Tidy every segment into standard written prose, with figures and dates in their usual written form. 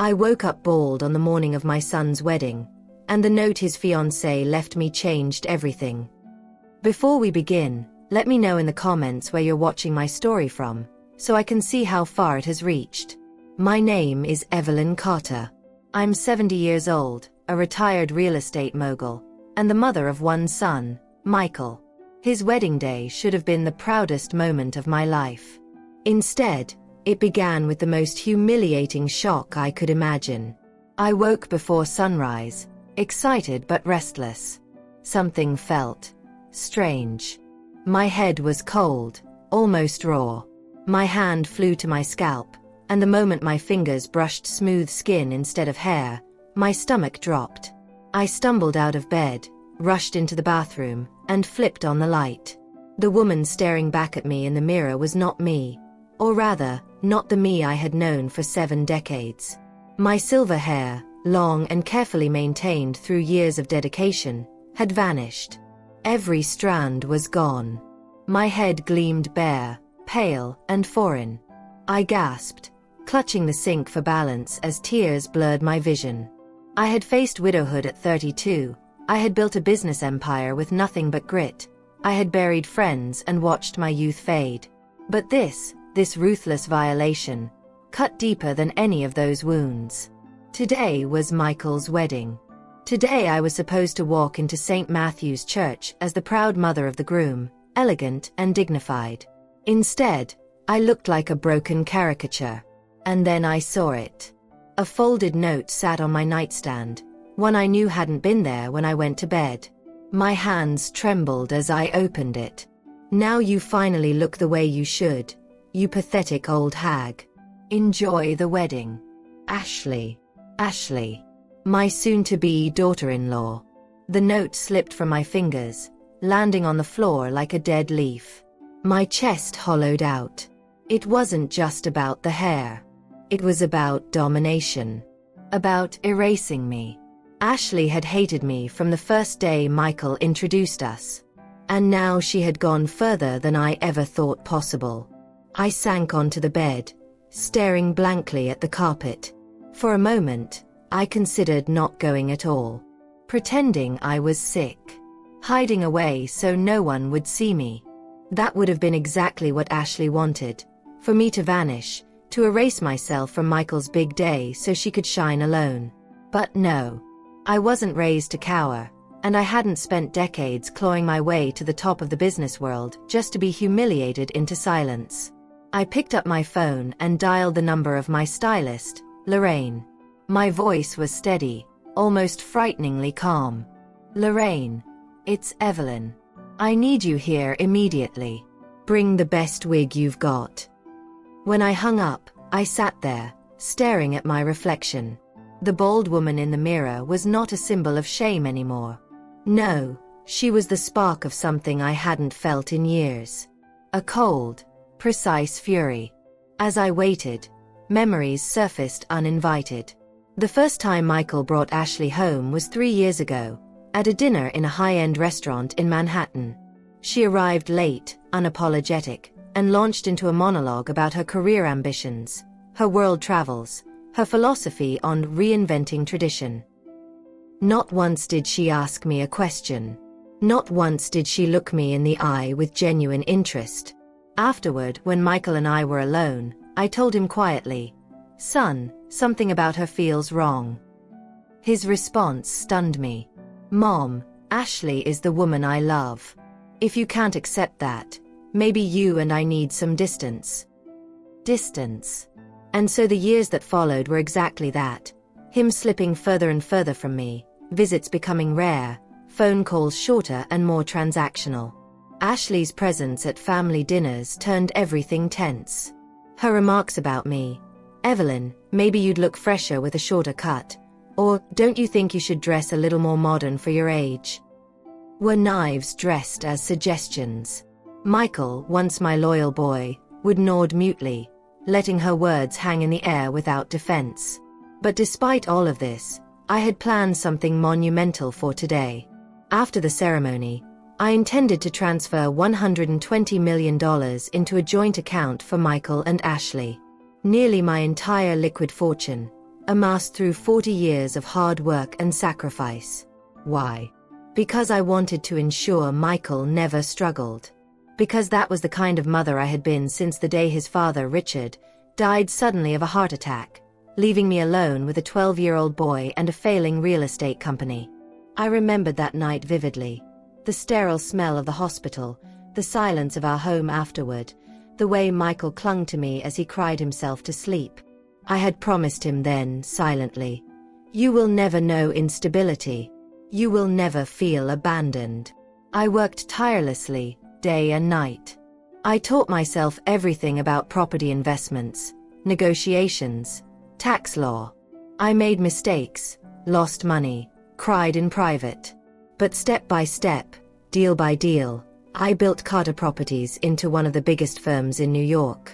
I woke up bald on the morning of my son's wedding, and the note his fiancée left me changed everything. Before we begin, let me know in the comments where you're watching my story from, so I can see how far it has reached. My name is Evelyn Carter. I'm 70 years old, a retired real estate mogul, and the mother of one son, Michael. His wedding day should have been the proudest moment of my life. Instead, it began with the most humiliating shock I could imagine. I woke before sunrise, excited but restless. Something felt strange. My head was cold, almost raw. My hand flew to my scalp, and the moment my fingers brushed smooth skin instead of hair, my stomach dropped. I stumbled out of bed, rushed into the bathroom, and flipped on the light. The woman staring back at me in the mirror was not me, or rather, not the me I had known for 7 decades. My silver hair, long and carefully maintained through years of dedication, had vanished. Every strand was gone. My head gleamed bare, pale, and foreign. I gasped, clutching the sink for balance as tears blurred my vision. I had faced widowhood at 32. I had built a business empire with nothing but grit. I had buried friends and watched my youth fade. But this ruthless violation, cut deeper than any of those wounds. Today was Michael's wedding. Today I was supposed to walk into St. Matthew's Church as the proud mother of the groom, elegant and dignified. Instead, I looked like a broken caricature. And then I saw it. A folded note sat on my nightstand, one I knew hadn't been there when I went to bed. My hands trembled as I opened it. Now you finally look the way you should, you pathetic old hag. Enjoy the wedding. Ashley. Ashley. My soon-to-be daughter-in-law. The note slipped from my fingers, landing on the floor like a dead leaf. My chest hollowed out. It wasn't just about the hair. It was about domination. About erasing me. Ashley had hated me from the first day Michael introduced us. And now she had gone further than I ever thought possible. I sank onto the bed, staring blankly at the carpet. For a moment, I considered not going at all. Pretending I was sick. Hiding away so no one would see me. That would have been exactly what Ashley wanted. For me to vanish, to erase myself from Michael's big day so she could shine alone. But no. I wasn't raised to cower, and I hadn't spent decades clawing my way to the top of the business world just to be humiliated into silence. I picked up my phone and dialed the number of my stylist, Lorraine. My voice was steady, almost frighteningly calm. Lorraine, it's Evelyn. I need you here immediately. Bring the best wig you've got. When I hung up, I sat there, staring at my reflection. The bald woman in the mirror was not a symbol of shame anymore. No, she was the spark of something I hadn't felt in years. A cold, precise fury. As I waited, memories surfaced uninvited. The first time Michael brought Ashley home was 3 years ago, at a dinner in a high-end restaurant in Manhattan. She arrived late, unapologetic, and launched into a monologue about her career ambitions, her world travels, her philosophy on reinventing tradition. Not once did she ask me a question. Not once did she look me in the eye with genuine interest. Afterward, when Michael and I were alone, I told him quietly, "Son, something about her feels wrong." His response stunned me. "Mom, Ashley is the woman I love. If you can't accept that, maybe you and I need some distance." Distance. And so the years that followed were exactly that. Him slipping further and further from me, visits becoming rare, phone calls shorter and more transactional. Ashley's presence at family dinners turned everything tense. Her remarks about me, "Evelyn, maybe you'd look fresher with a shorter cut," or "Don't you think you should dress a little more modern for your age?" were knives dressed as suggestions. Michael, once my loyal boy, would nod mutely, letting her words hang in the air without defense. But despite all of this, I had planned something monumental for today. After the ceremony, I intended to transfer $120 million into a joint account for Michael and Ashley. Nearly my entire liquid fortune, amassed through 40 years of hard work and sacrifice. Why? Because I wanted to ensure Michael never struggled. Because that was the kind of mother I had been since the day his father, Richard, died suddenly of a heart attack, leaving me alone with a 12-year-old boy and a failing real estate company. I remembered that night vividly. The sterile smell of the hospital, the silence of our home afterward, the way Michael clung to me as he cried himself to sleep. I had promised him then, silently, "You will never know instability. You will never feel abandoned." I worked tirelessly, day and night. I taught myself everything about property investments, negotiations, tax law. I made mistakes, lost money, cried in private. But step by step, deal by deal, I built Carter Properties into one of the biggest firms in New York.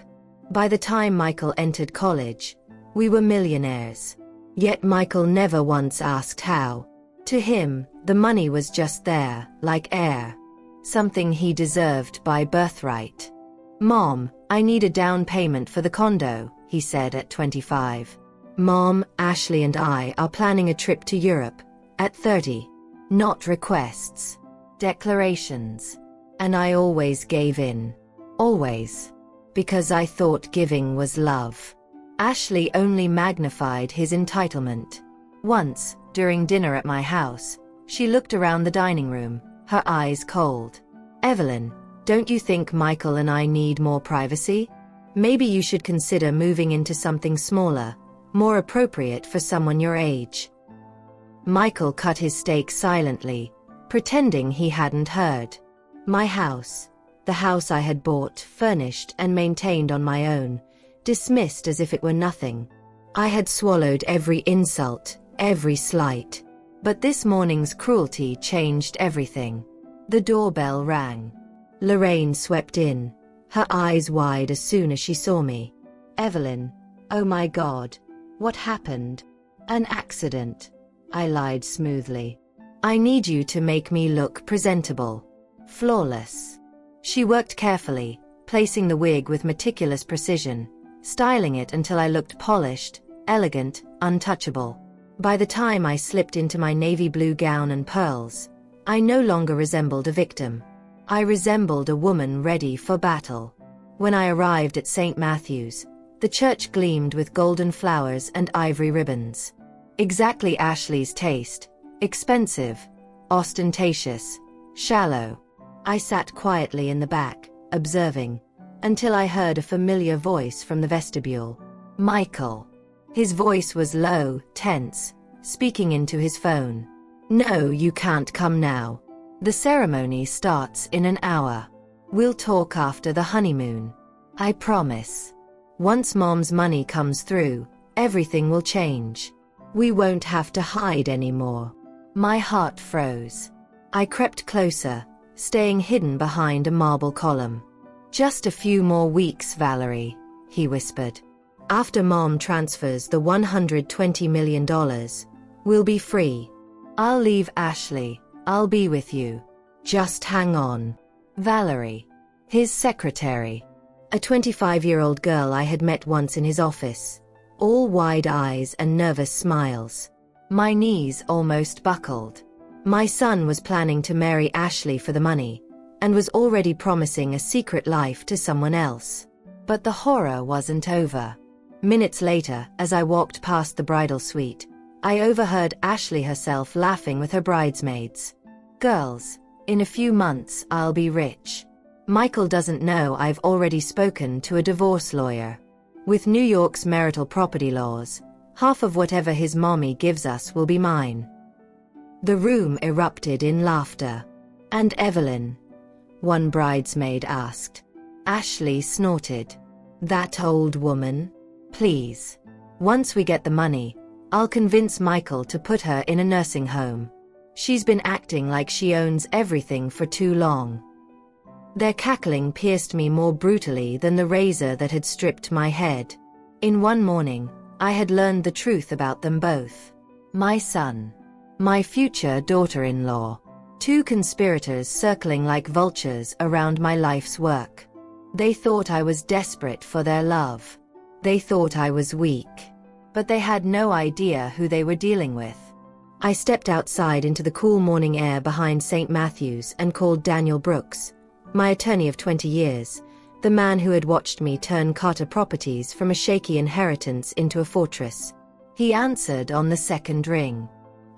By the time Michael entered college, we were millionaires. Yet Michael never once asked how. To him, the money was just there, like air. Something he deserved by birthright. "Mom, I need a down payment for the condo," he said at 25. "Mom, Ashley and I are planning a trip to Europe," at 30. Not requests. Declarations. And I always gave in. Always. Because I thought giving was love. Ashley only magnified his entitlement. Once, during dinner at my house, she looked around the dining room, her eyes cold. "Evelyn, don't you think Michael and I need more privacy? Maybe you should consider moving into something smaller, more appropriate for someone your age." Michael cut his steak silently, pretending he hadn't heard. My house, the house I had bought, furnished and maintained on my own, dismissed as if it were nothing. I had swallowed every insult, every slight. But this morning's cruelty changed everything. The doorbell rang. Lorraine swept in, her eyes wide as soon as she saw me. "Evelyn, oh my God, what happened?" "An accident," I lied smoothly. "I need you to make me look presentable. Flawless." She worked carefully, placing the wig with meticulous precision, styling it until I looked polished, elegant, untouchable. By the time I slipped into my navy blue gown and pearls, I no longer resembled a victim. I resembled a woman ready for battle. When I arrived at St. Matthew's, the church gleamed with golden flowers and ivory ribbons. Exactly Ashley's taste: expensive, ostentatious, shallow. I sat quietly in the back, observing, until I heard a familiar voice from the vestibule. "Michael." His voice was low, tense, speaking into his phone. "No, you can't come now. The ceremony starts in an hour. We'll talk after the honeymoon. I promise. Once Mom's money comes through, everything will change. We won't have to hide anymore." My heart froze. I crept closer, staying hidden behind a marble column. "Just a few more weeks, Valerie," he whispered. "After Mom transfers the $120 million, we'll be free. I'll leave Ashley, I'll be with you. Just hang on." Valerie. His secretary. A 25-year-old girl I had met once in his office. All wide eyes and nervous smiles. My knees almost buckled. My son was planning to marry Ashley for the money, and was already promising a secret life to someone else. But the horror wasn't over. Minutes later, as I walked past the bridal suite, I overheard Ashley herself laughing with her bridesmaids. "Girls, in a few months I'll be rich. Michael doesn't know I've already spoken to a divorce lawyer. With New York's marital property laws, half of whatever his mommy gives us will be mine." The room erupted in laughter. "And Evelyn?" one bridesmaid asked. Ashley snorted. "That old woman? Please. Once we get the money, I'll convince Michael to put her in a nursing home. She's been acting like she owns everything for too long." Their cackling pierced me more brutally than the razor that had stripped my head. In one morning, I had learned the truth about them both. My son. My future daughter-in-law. Two conspirators circling like vultures around my life's work. They thought I was desperate for their love. They thought I was weak. but they had no idea who they were dealing with. I stepped outside into the cool morning air behind St. Matthew's and called Daniel Brooks, my attorney of 20 years, the man who had watched me turn Carter Properties from a shaky inheritance into a fortress. He answered on the second ring.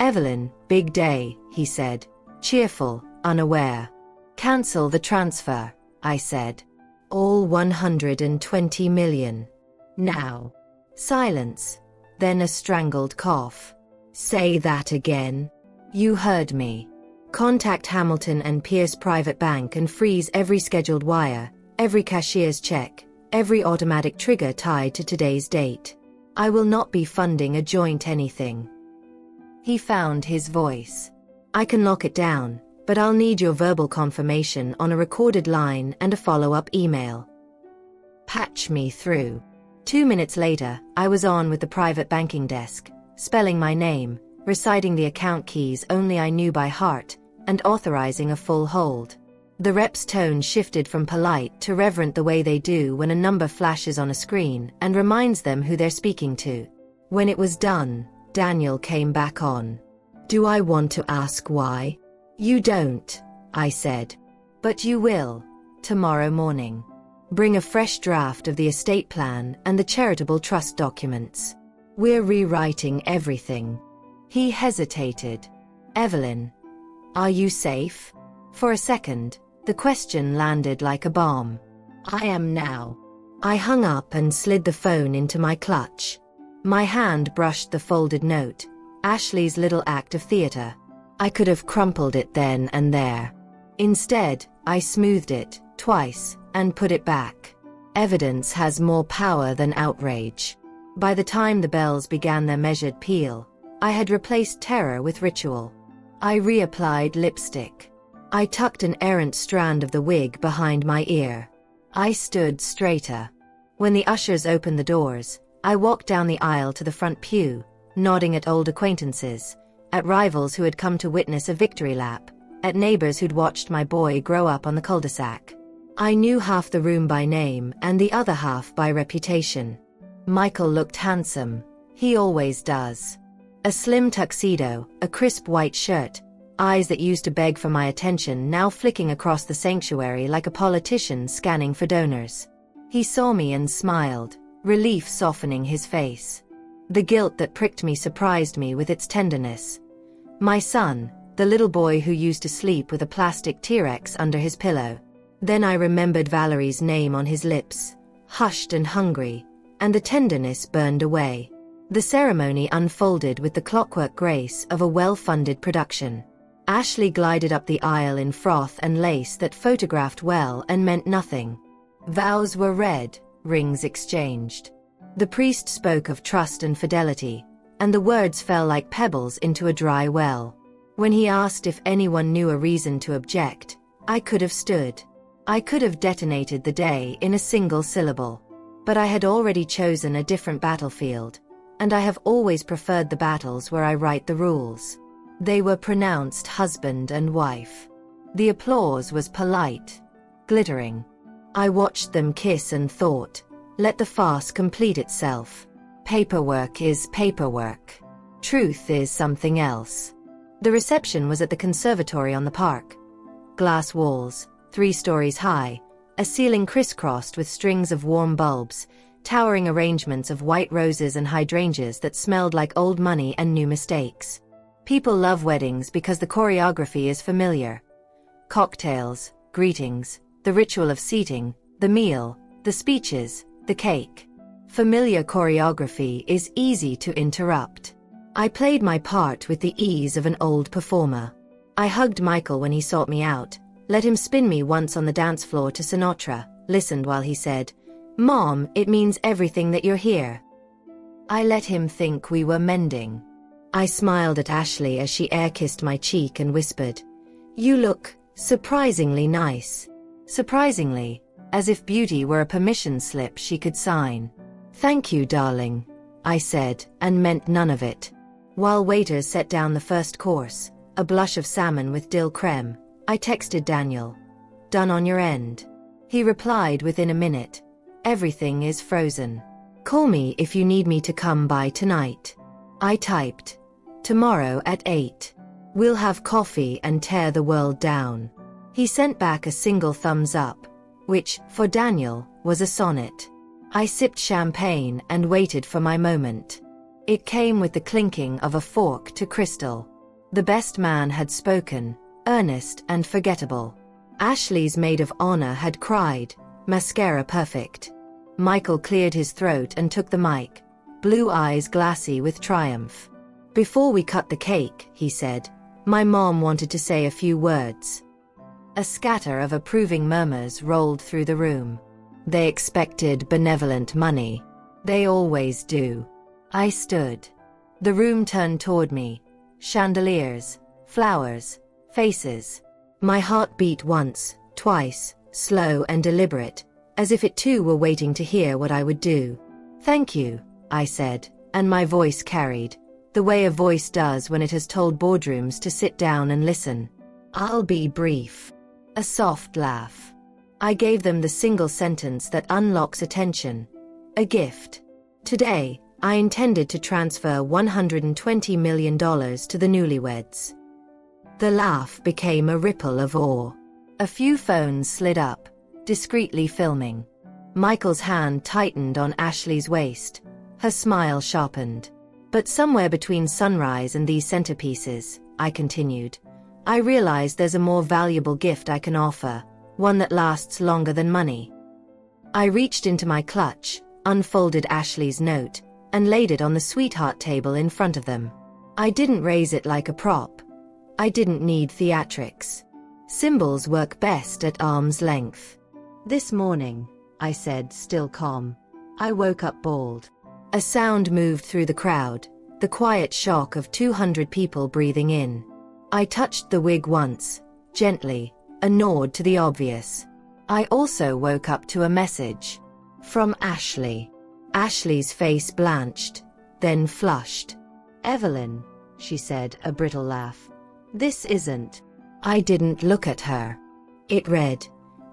"Evelyn, big day," he said, cheerful, unaware. "Cancel the transfer," I said. "All 120 million. Now." Silence, then a strangled cough. "Say that again." "You heard me. Contact Hamilton and Pierce Private Bank and freeze every scheduled wire, every cashier's check, every automatic trigger tied to today's date. I will not be funding a joint anything." He found his voice. "I can lock it down, but I'll need your verbal confirmation on a recorded line and a follow-up email." Patch me through. 2 minutes later, I was on with the private banking desk, spelling my name, reciting the account keys only I knew by heart, and authorizing a full hold. The rep's tone shifted from polite to reverent the way they do when a number flashes on a screen and reminds them who they're speaking to. When it was done, Daniel came back on. "Do I want to ask why?" "You don't," I said. "But you will, tomorrow morning. Bring a fresh draft of the estate plan and the charitable trust documents. We're rewriting everything." He hesitated. "Evelyn, are you safe?" For a second, the question landed like a bomb. "I am now." I hung up and slid the phone into my clutch. My hand brushed the folded note, Ashley's little act of theater. I could have crumpled it then and there. Instead, I smoothed it, twice, and put it back. Evidence has more power than outrage. By the time the bells began their measured peal, I had replaced terror with ritual. I reapplied lipstick. I tucked an errant strand of the wig behind my ear. I stood straighter. When the ushers opened the doors, I walked down the aisle to the front pew, nodding at old acquaintances, at rivals who had come to witness a victory lap, at neighbors who'd watched my boy grow up on the cul-de-sac. I knew half the room by name and the other half by reputation. Michael looked handsome. He always does. A slim tuxedo, a crisp white shirt, eyes that used to beg for my attention now flicking across the sanctuary like a politician scanning for donors. He saw me and smiled, relief softening his face. The guilt that pricked me surprised me with its tenderness. My son, the little boy who used to sleep with a plastic T-Rex under his pillow. Then I remembered Valerie's name on his lips, hushed and hungry, and the tenderness burned away. The ceremony unfolded with the clockwork grace of a well-funded production. Ashley glided up the aisle in froth and lace that photographed well and meant nothing. Vows were read, rings exchanged. The priest spoke of trust and fidelity, and the words fell like pebbles into a dry well. When he asked if anyone knew a reason to object, I could have stood. I could have detonated the day in a single syllable. But I had already chosen a different battlefield, and I have always preferred the battles where I write the rules. They were pronounced husband and wife. The applause was polite, glittering. I watched them kiss and thought, let the farce complete itself. Paperwork is paperwork. Truth is something else. The reception was at the conservatory on the park. Glass walls, 3 stories high, a ceiling crisscrossed with strings of warm bulbs, towering arrangements of white roses and hydrangeas that smelled like old money and new mistakes. People love weddings because the choreography is familiar. Cocktails, greetings, the ritual of seating, the meal, the speeches, the cake. Familiar choreography is easy to interrupt. I played my part with the ease of an old performer. I hugged Michael when he sought me out, let him spin me once on the dance floor to Sinatra, listened while he said, "Mom, it means everything that you're here." I let him think we were mending. I smiled at Ashley as she air-kissed my cheek and whispered, "You look surprisingly nice." Surprisingly, as if beauty were a permission slip she could sign. "Thank you, darling," I said, and meant none of it. While waiters set down the first course, a blush of salmon with dill creme, I texted Daniel. "Done on your end?" He replied within a minute. "Everything is frozen." Call me if you need me to come by tonight. I typed. Tomorrow at 8. We'll have coffee and tear the world down. He sent back a single thumbs up, which, for Daniel, was a sonnet. I sipped champagne and waited for my moment. It came with the clinking of a fork to crystal. The best man had spoken, earnest and forgettable. Ashley's maid of honor had cried, mascara perfect. Michael cleared his throat and took the mic, blue eyes glassy with triumph. Before we cut the cake, he said, my mom wanted to say a few words. A scatter of approving murmurs rolled through the room. They expected benevolent money. They always do. I stood. The room turned toward me. Chandeliers, flowers, faces. My heart beat once, twice, slow and deliberate, as if it too were waiting to hear what I would do. Thank you, I said, and my voice carried, the way a voice does when it has told boardrooms to sit down and listen. I'll be brief. A soft laugh. I gave them the single sentence that unlocks attention. A gift. Today, I intended to transfer $120 million to the newlyweds. The laugh became a ripple of awe. A few phones slid up, discreetly filming. Michael's hand tightened on Ashley's waist. Her smile sharpened. But somewhere between sunrise and these centerpieces, I continued, I realize there's a more valuable gift I can offer, one that lasts longer than money. I reached into my clutch, unfolded Ashley's note, and laid it on the sweetheart table in front of them. I didn't raise it like a prop. I didn't need theatrics. Symbols work best at arm's length. This morning, I said, still calm, I woke up bald. A sound moved through the crowd, the quiet shock of 200 people breathing in. I touched the wig once, gently, a nod to the obvious. I also woke up to a message. From Ashley. Ashley's face blanched, then flushed. Evelyn, she said, a brittle laugh. This isn't. I didn't look at her. It read,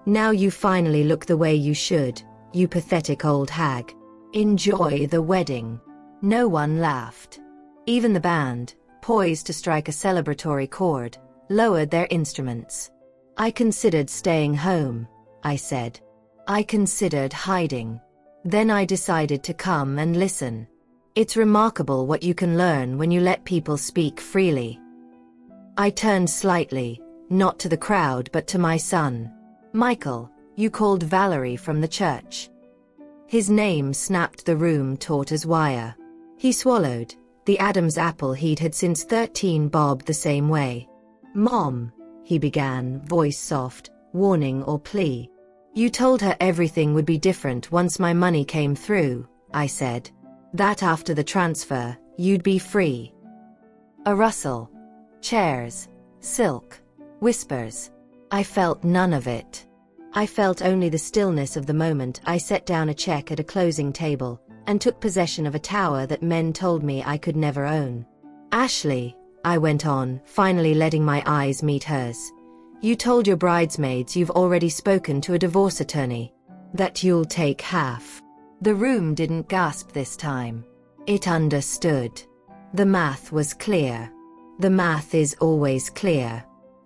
now you finally look the way you should, you pathetic old hag. Enjoy the wedding. No one laughed. Even the band, poised to strike a celebratory chord, lowered their instruments. I considered staying home, I said. I considered hiding. Then I decided to come and listen. It's remarkable what you can learn when you let people speak freely. I turned slightly, not to the crowd but to my son. Michael, you called Valerie from the church. His name snapped the room taut as wire. He swallowed. The Adam's apple he'd had since 13 bobbed the same way. Mom, he began, voice soft, warning or plea. You told her everything would be different once my money came through, I said. That after the transfer, you'd be free. A rustle. Chairs. Silk. Whispers. I felt none of it. I felt only the stillness of the moment I set down a check at a closing table and took possession of a tower that men told me I could never own. Ashley, I went on, finally letting my eyes meet hers. You told your bridesmaids you've already spoken to a divorce attorney. That you'll take half. The room didn't gasp this time. It understood. The math was clear. The math is always clear.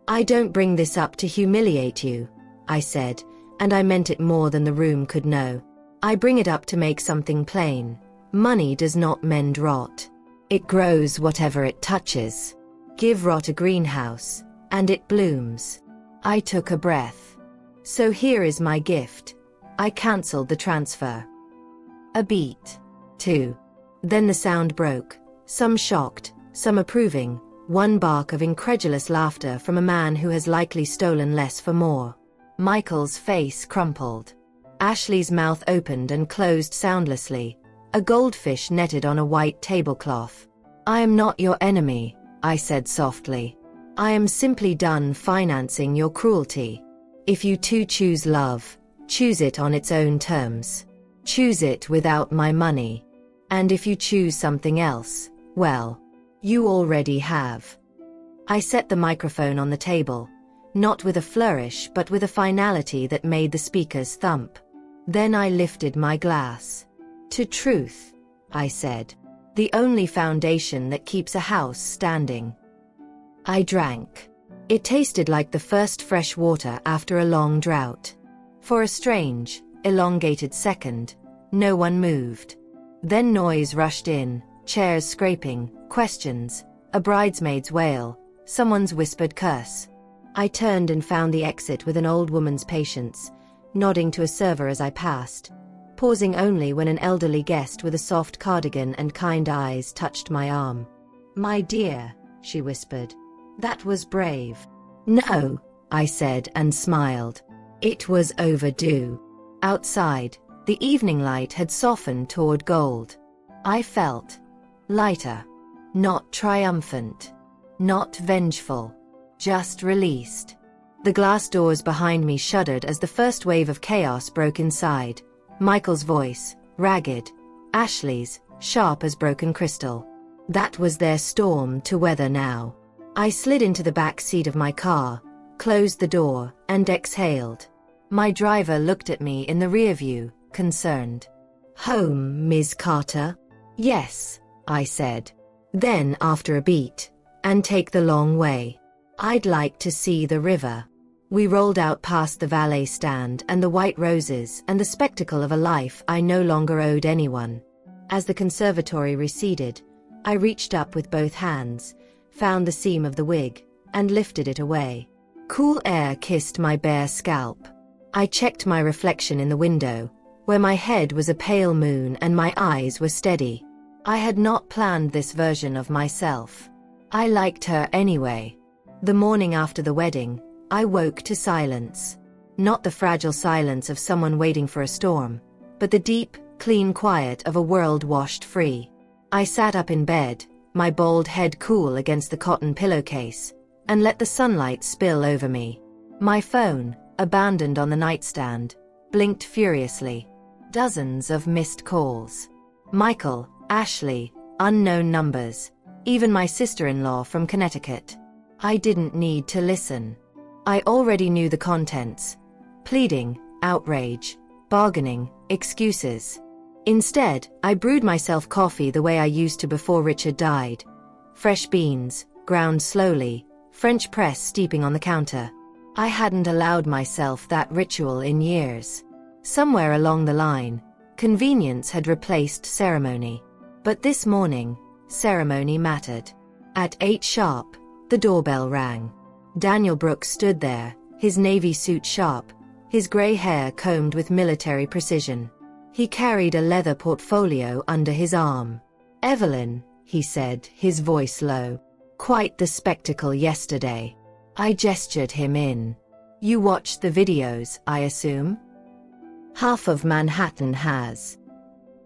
I don't bring this up to humiliate you, I said, and I meant it more than the room could know. I bring it up to make something plain. Money does not mend rot. It grows whatever it touches. Give rot a greenhouse, and it blooms. I took a breath. So here is my gift. I cancelled the transfer. A beat. 2. Then the sound broke. Some shocked, some approving. One bark of incredulous laughter from a man who has likely stolen less for more. Michael's face crumpled. Ashley's mouth opened and closed soundlessly. A goldfish netted on a white tablecloth. I am not your enemy, I said softly. I am simply done financing your cruelty. If you too choose love, choose it on its own terms. Choose it without my money. And if you choose something else, well, you already have. I set the microphone on the table, not with a flourish but with a finality that made the speakers thump. Then I lifted my glass. To truth, I said. The only foundation that keeps a house standing. I drank. It tasted like the first fresh water after a long drought. For a strange, elongated second, no one moved. Then noise rushed in, chairs scraping, questions, a bridesmaid's wail, someone's whispered curse. I turned and found the exit with an old woman's patience, nodding to a server as I passed, pausing only when an elderly guest with a soft cardigan and kind eyes touched my arm. "My dear," she whispered. "That was brave." "No," I said and smiled. It was overdue. Outside, the evening light had softened toward gold. I felt lighter. Not triumphant. Not vengeful. Just released. The glass doors behind me shuddered as the first wave of chaos broke inside. Michael's voice, ragged. Ashley's, sharp as broken crystal. That was their storm to weather now. I slid into the back seat of my car, closed the door, and exhaled. My driver looked at me in the rearview, concerned. "Home, Ms. Carter?" "Yes," I said. Then, after a beat, "And take the long way. I'd like to see the river." We rolled out past the valet stand and the white roses and the spectacle of a life I no longer owed anyone. As the conservatory receded, I reached up with both hands, found the seam of the wig, and lifted it away. Cool air kissed my bare scalp. I checked my reflection in the window, where my head was a pale moon and my eyes were steady. I had not planned this version of myself. I liked her anyway. The morning after the wedding, I woke to silence. Not the fragile silence of someone waiting for a storm, but the deep, clean quiet of a world washed free. I sat up in bed, my bald head cool against the cotton pillowcase, and let the sunlight spill over me. My phone, abandoned on the nightstand, blinked furiously. Dozens of missed calls. Michael, Ashley, unknown numbers, even my sister-in-law from Connecticut. I didn't need to listen. I already knew the contents. Pleading, outrage, bargaining, excuses. Instead, I brewed myself coffee the way I used to before Richard died. Fresh beans, ground slowly, French press steeping on the counter. I hadn't allowed myself that ritual in years. Somewhere along the line, convenience had replaced ceremony. But this morning, ceremony mattered. At 8 sharp, the doorbell rang. Daniel Brooks stood there, his navy suit sharp, his gray hair combed with military precision. He carried a leather portfolio under his arm. "Evelyn," he said, his voice low. "Quite the spectacle yesterday." I gestured him in. "You watched the videos, I assume?" "Half of Manhattan has."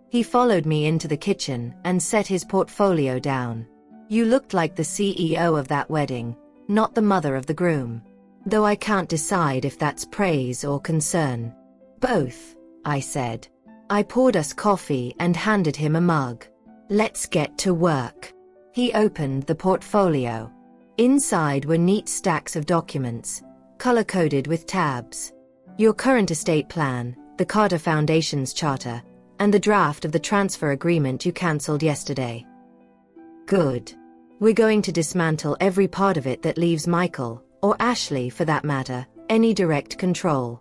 He followed me into the kitchen and set his portfolio down. "You looked like the CEO of that wedding, not the mother of the groom. Though I can't decide if that's praise or concern." "Both," I said. I poured us coffee and handed him a mug. "Let's get to work." He opened the portfolio. Inside were neat stacks of documents, color-coded with tabs. Your current estate plan, the Carter Foundation's charter, and the draft of the transfer agreement you cancelled yesterday. Good. We're going to dismantle every part of it that leaves Michael, or Ashley for that matter, any direct control.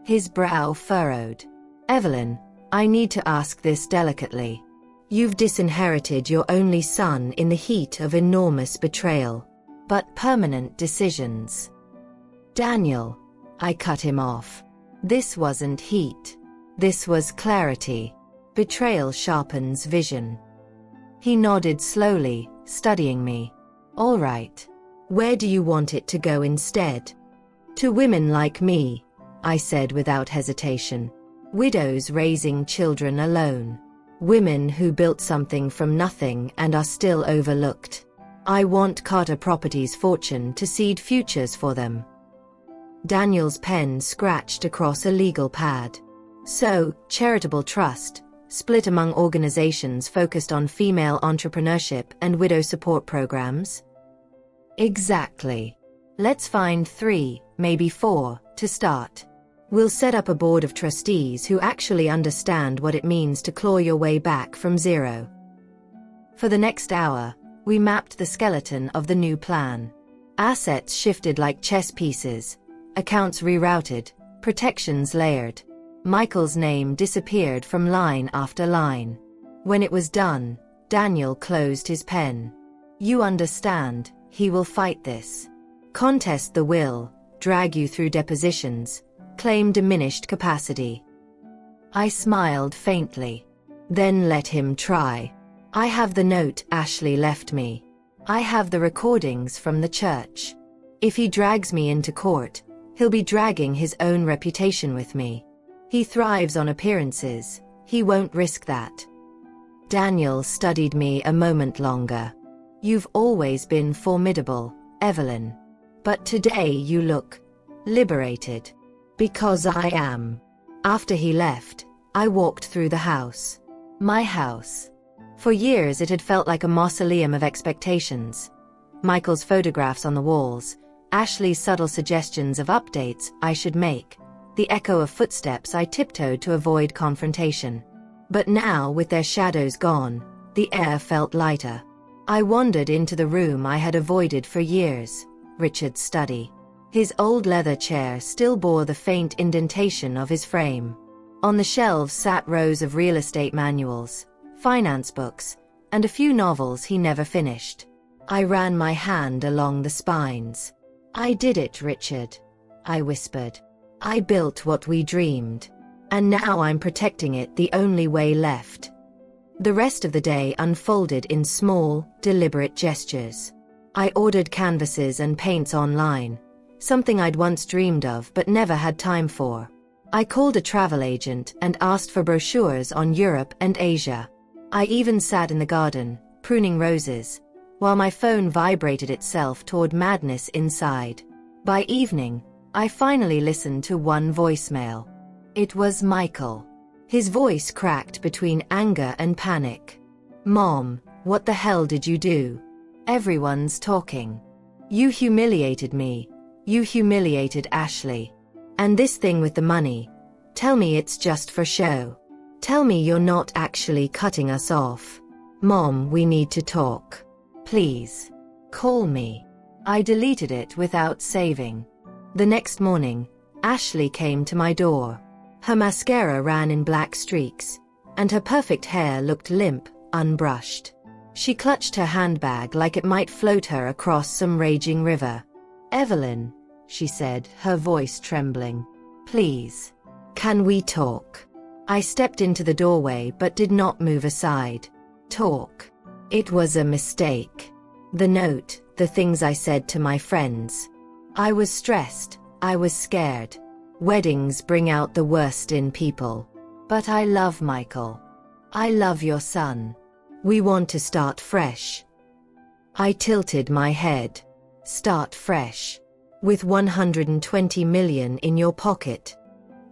His brow furrowed. "Evelyn, I need to ask this delicately. You've disinherited your only son in the heat of enormous betrayal, but permanent decisions." "Daniel," I cut him off. "This wasn't heat. This was clarity. Betrayal sharpens vision." He nodded slowly, studying me. "All right. Where do you want it to go instead?" "To women like me," I said without hesitation. "Widows raising children alone. Women who built something from nothing and are still overlooked. I want Carter Properties' fortune to seed futures for them." Daniel's pen scratched across a legal pad. "So, charitable trust, split among organizations focused on female entrepreneurship and widow support programs?" "Exactly. Let's find 3, maybe 4, to start. We'll set up a board of trustees who actually understand what it means to claw your way back from zero. For the next hour, we mapped the skeleton of the new plan. Assets shifted like chess pieces, accounts rerouted, protections layered. Michael's name disappeared from line after line. When it was done, Daniel closed his pen. You understand, he will fight this. Contest the will, drag you through depositions, claim diminished capacity. I smiled faintly. Then let him try. I have the note Ashley left me. I have the recordings from the church. If he drags me into court, he'll be dragging his own reputation with me. He thrives on appearances. He won't risk that. Daniel studied me a moment longer. You've always been formidable, Evelyn. But today you look liberated. Because I am. After he left, I walked through the house. My house. For years it had felt like a mausoleum of expectations. Michael's photographs on the walls, Ashley's subtle suggestions of updates I should make, the echo of footsteps I tiptoed to avoid confrontation. But now, with their shadows gone, the air felt lighter. I wandered into the room I had avoided for years, Richard's study. His old leather chair still bore the faint indentation of his frame. On the shelves sat rows of real estate manuals, finance books, and a few novels he never finished. I ran my hand along the spines. I did it, Richard, I whispered. I built what we dreamed. And now I'm protecting it the only way left. The rest of the day unfolded in small, deliberate gestures. I ordered canvases and paints online, something I'd once dreamed of but never had time for. I called a travel agent and asked for brochures on Europe and Asia. I even sat in the garden, pruning roses, while my phone vibrated itself toward madness inside. By evening, I finally listened to one voicemail. It was Michael. His voice cracked between anger and panic. Mom, what the hell did you do? Everyone's talking. You humiliated me. You humiliated Ashley. And this thing with the money. Tell me it's just for show. Tell me you're not actually cutting us off. Mom, we need to talk. Please. Call me. I deleted it without saving. The next morning, Ashley came to my door. Her mascara ran in black streaks, and her perfect hair looked limp, unbrushed. She clutched her handbag like it might float her across some raging river. Evelyn, she said, her voice trembling. Please. Can we talk? I stepped into the doorway but did not move aside. Talk. It was a mistake. The note, the things I said to my friends. I was stressed, I was scared. Weddings bring out the worst in people. But I love Michael. I love your son. We want to start fresh. I tilted my head. Start fresh. With 120 million in your pocket.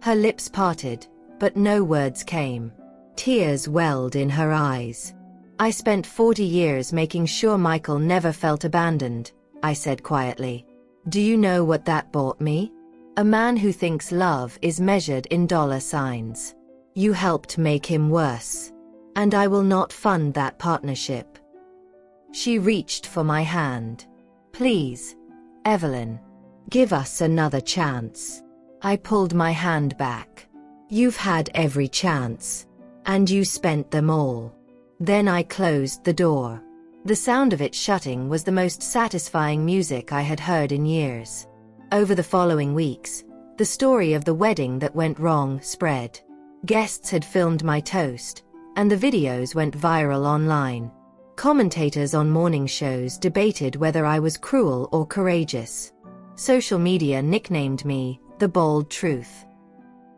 Her lips parted, but no words came. Tears welled in her eyes. I spent 40 years making sure Michael never felt abandoned, I said quietly. Do you know what that bought me? A man who thinks love is measured in dollar signs. You helped make him worse. And I will not fund that partnership. She reached for my hand. Please, Evelyn, give us another chance. I pulled my hand back. You've had every chance. And you spent them all. Then I closed the door. The sound of it shutting was the most satisfying music I had heard in years. Over the following weeks, the story of the wedding that went wrong spread. Guests had filmed my toast, and the videos went viral online. Commentators on morning shows debated whether I was cruel or courageous. Social media nicknamed me the bold truth.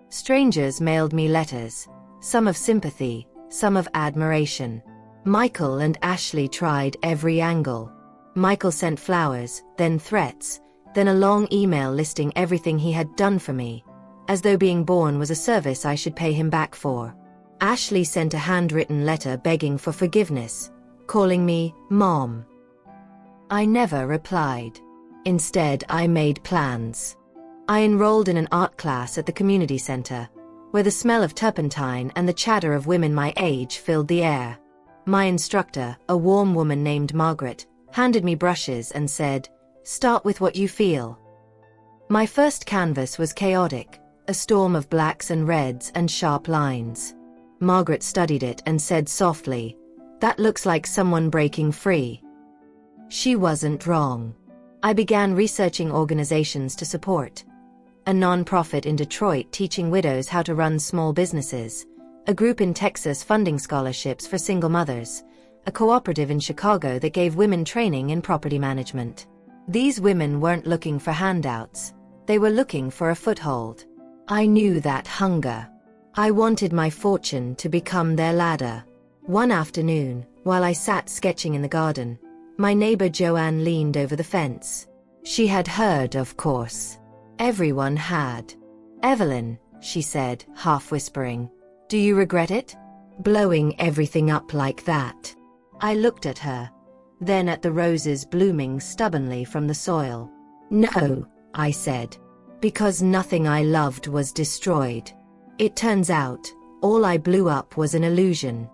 Strangers mailed me letters, some of sympathy, some of admiration. Michael and Ashley tried every angle. Michael sent flowers, then threats, then a long email listing everything he had done for me, as though being born was a service I should pay him back for. Ashley sent a handwritten letter begging for forgiveness, calling me Mom. I never replied. Instead, I made plans. I enrolled in an art class at the community center, where the smell of turpentine and the chatter of women my age filled the air. My instructor, a warm woman named Margaret, handed me brushes and said, "Start with what you feel." My first canvas was chaotic, a storm of blacks and reds and sharp lines. Margaret studied it and said softly, "That looks like someone breaking free." She wasn't wrong. I began researching organizations to support. A non-profit in Detroit teaching widows how to run small businesses, a group in Texas funding scholarships for single mothers, a cooperative in Chicago that gave women training in property management. These women weren't looking for handouts. They were looking for a foothold. I knew that hunger. I wanted my fortune to become their ladder. One afternoon, while I sat sketching in the garden, my neighbor Joanne leaned over the fence. She had heard, of course. Everyone had. "Evelyn," she said, half whispering, "do you regret it? Blowing everything up like that?" I looked at her, then at the roses blooming stubbornly from the soil. "No," I said, "because nothing I loved was destroyed. It turns out, all I blew up was an illusion."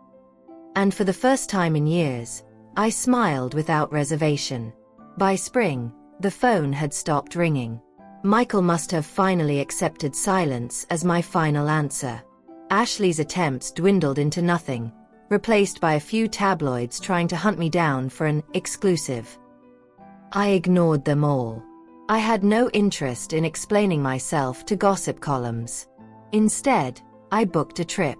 And for the first time in years, I smiled without reservation. By spring, the phone had stopped ringing. Michael must have finally accepted silence as my final answer. Ashley's attempts dwindled into nothing, replaced by a few tabloids trying to hunt me down for an exclusive. I ignored them all. I had no interest in explaining myself to gossip columns. Instead, I booked a trip.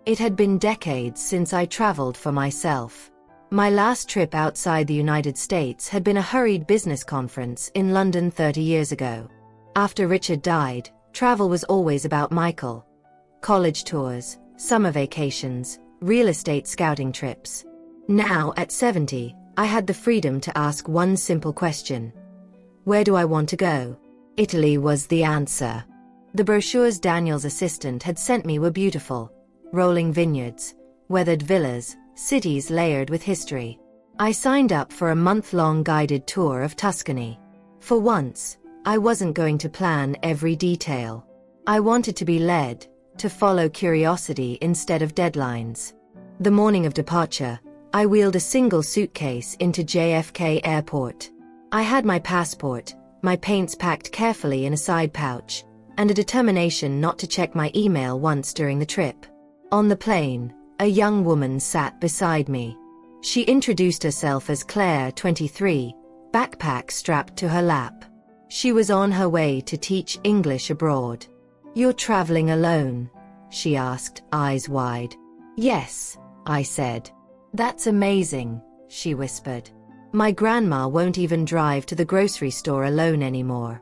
It had been decades since I traveled for myself. My last trip outside the United States had been a hurried business conference in London 30 years ago. After Richard died, travel was always about Michael. College tours, summer vacations, real estate scouting trips. Now, at 70, I had the freedom to ask one simple question. Where do I want to go? Italy was the answer. The brochures Daniel's assistant had sent me were beautiful. Rolling vineyards, weathered villas, cities layered with history. I signed up for a month-long guided tour of Tuscany. For once, I wasn't going to plan every detail. I wanted to be led, to follow curiosity instead of deadlines. The morning of departure, I wheeled a single suitcase into JFK Airport. I had my passport, my paints packed carefully in a side pouch, and a determination not to check my email once during the trip. On the plane, a young woman sat beside me. She introduced herself as Claire, 23, backpack strapped to her lap. She was on her way to teach English abroad. "You're traveling alone?" she asked, eyes wide. "Yes," I said. "That's amazing," she whispered. "My grandma won't even drive to the grocery store alone anymore."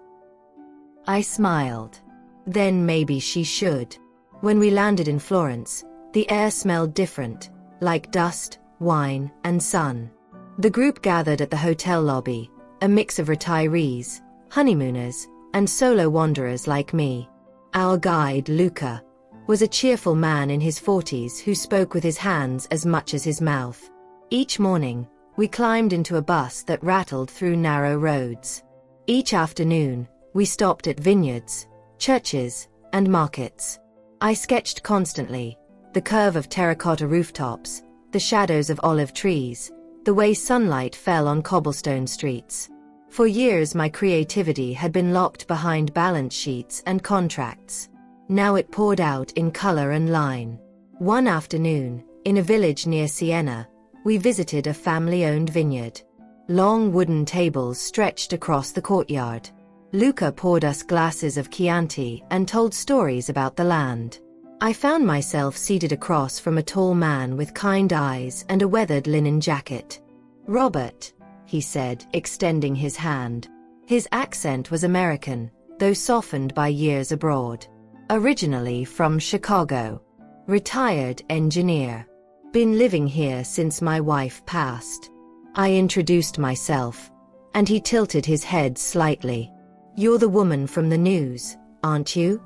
I smiled. Then maybe she should. When we landed in Florence, the air smelled different, like dust, wine, and sun. The group gathered at the hotel lobby, a mix of retirees, honeymooners, and solo wanderers like me. Our guide, Luca, was a cheerful man in his 40s who spoke with his hands as much as his mouth. Each morning, we climbed into a bus that rattled through narrow roads. Each afternoon, we stopped at vineyards, churches, and markets. I sketched constantly, the curve of terracotta rooftops, the shadows of olive trees, the way sunlight fell on cobblestone streets. For years my creativity had been locked behind balance sheets and contracts. Now it poured out in color and line. One afternoon, in a village near Siena, we visited a family-owned vineyard. Long wooden tables stretched across the courtyard. Luca poured us glasses of Chianti and told stories about the land. I found myself seated across from a tall man with kind eyes and a weathered linen jacket. "Robert," he said, extending his hand. His accent was American, though softened by years abroad. Originally from Chicago. Retired engineer. Been living here since my wife passed. I introduced myself, and he tilted his head slightly. "You're the woman from the news, aren't you?"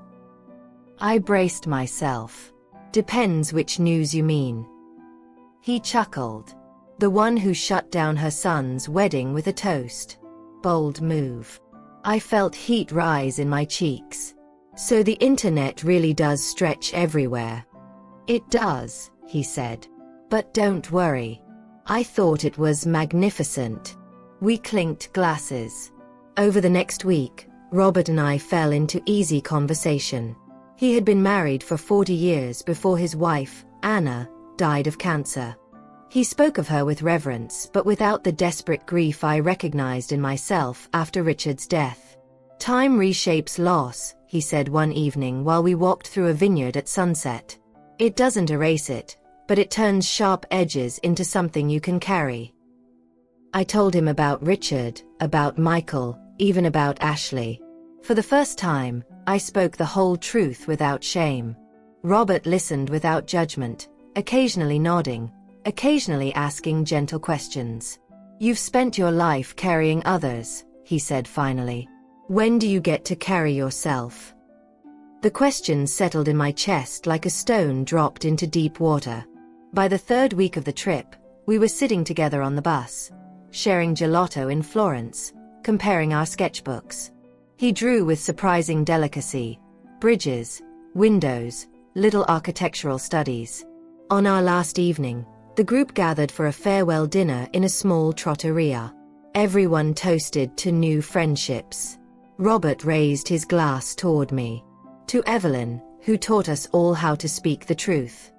I braced myself. "Depends which news you mean." He chuckled. "The one who shut down her son's wedding with a toast. Bold move." I felt heat rise in my cheeks. So the internet really does stretch everywhere. It does, he said. But don't worry. I thought it was magnificent. We clinked glasses. Over the next week, Robert and I fell into easy conversation. He had been married for 40 years before his wife, Anna, died of cancer. He spoke of her with reverence but without the desperate grief I recognized in myself after Richard's death. Time reshapes loss, he said one evening while we walked through a vineyard at sunset. It doesn't erase it, but it turns sharp edges into something you can carry. I told him about Richard, about Michael, even about Ashley. For the first time, I spoke the whole truth without shame. Robert listened without judgment, occasionally nodding, occasionally asking gentle questions. You've spent your life carrying others, he said finally. When do you get to carry yourself? The question settled in my chest like a stone dropped into deep water. By the third week of the trip, we were sitting together on the bus, sharing gelato in Florence, comparing our sketchbooks. He drew with surprising delicacy, bridges, windows, little architectural studies. On our last evening, the group gathered for a farewell dinner in a small trattoria. Everyone toasted to new friendships. Robert raised his glass toward me. To Evelyn, who taught us all how to speak the truth.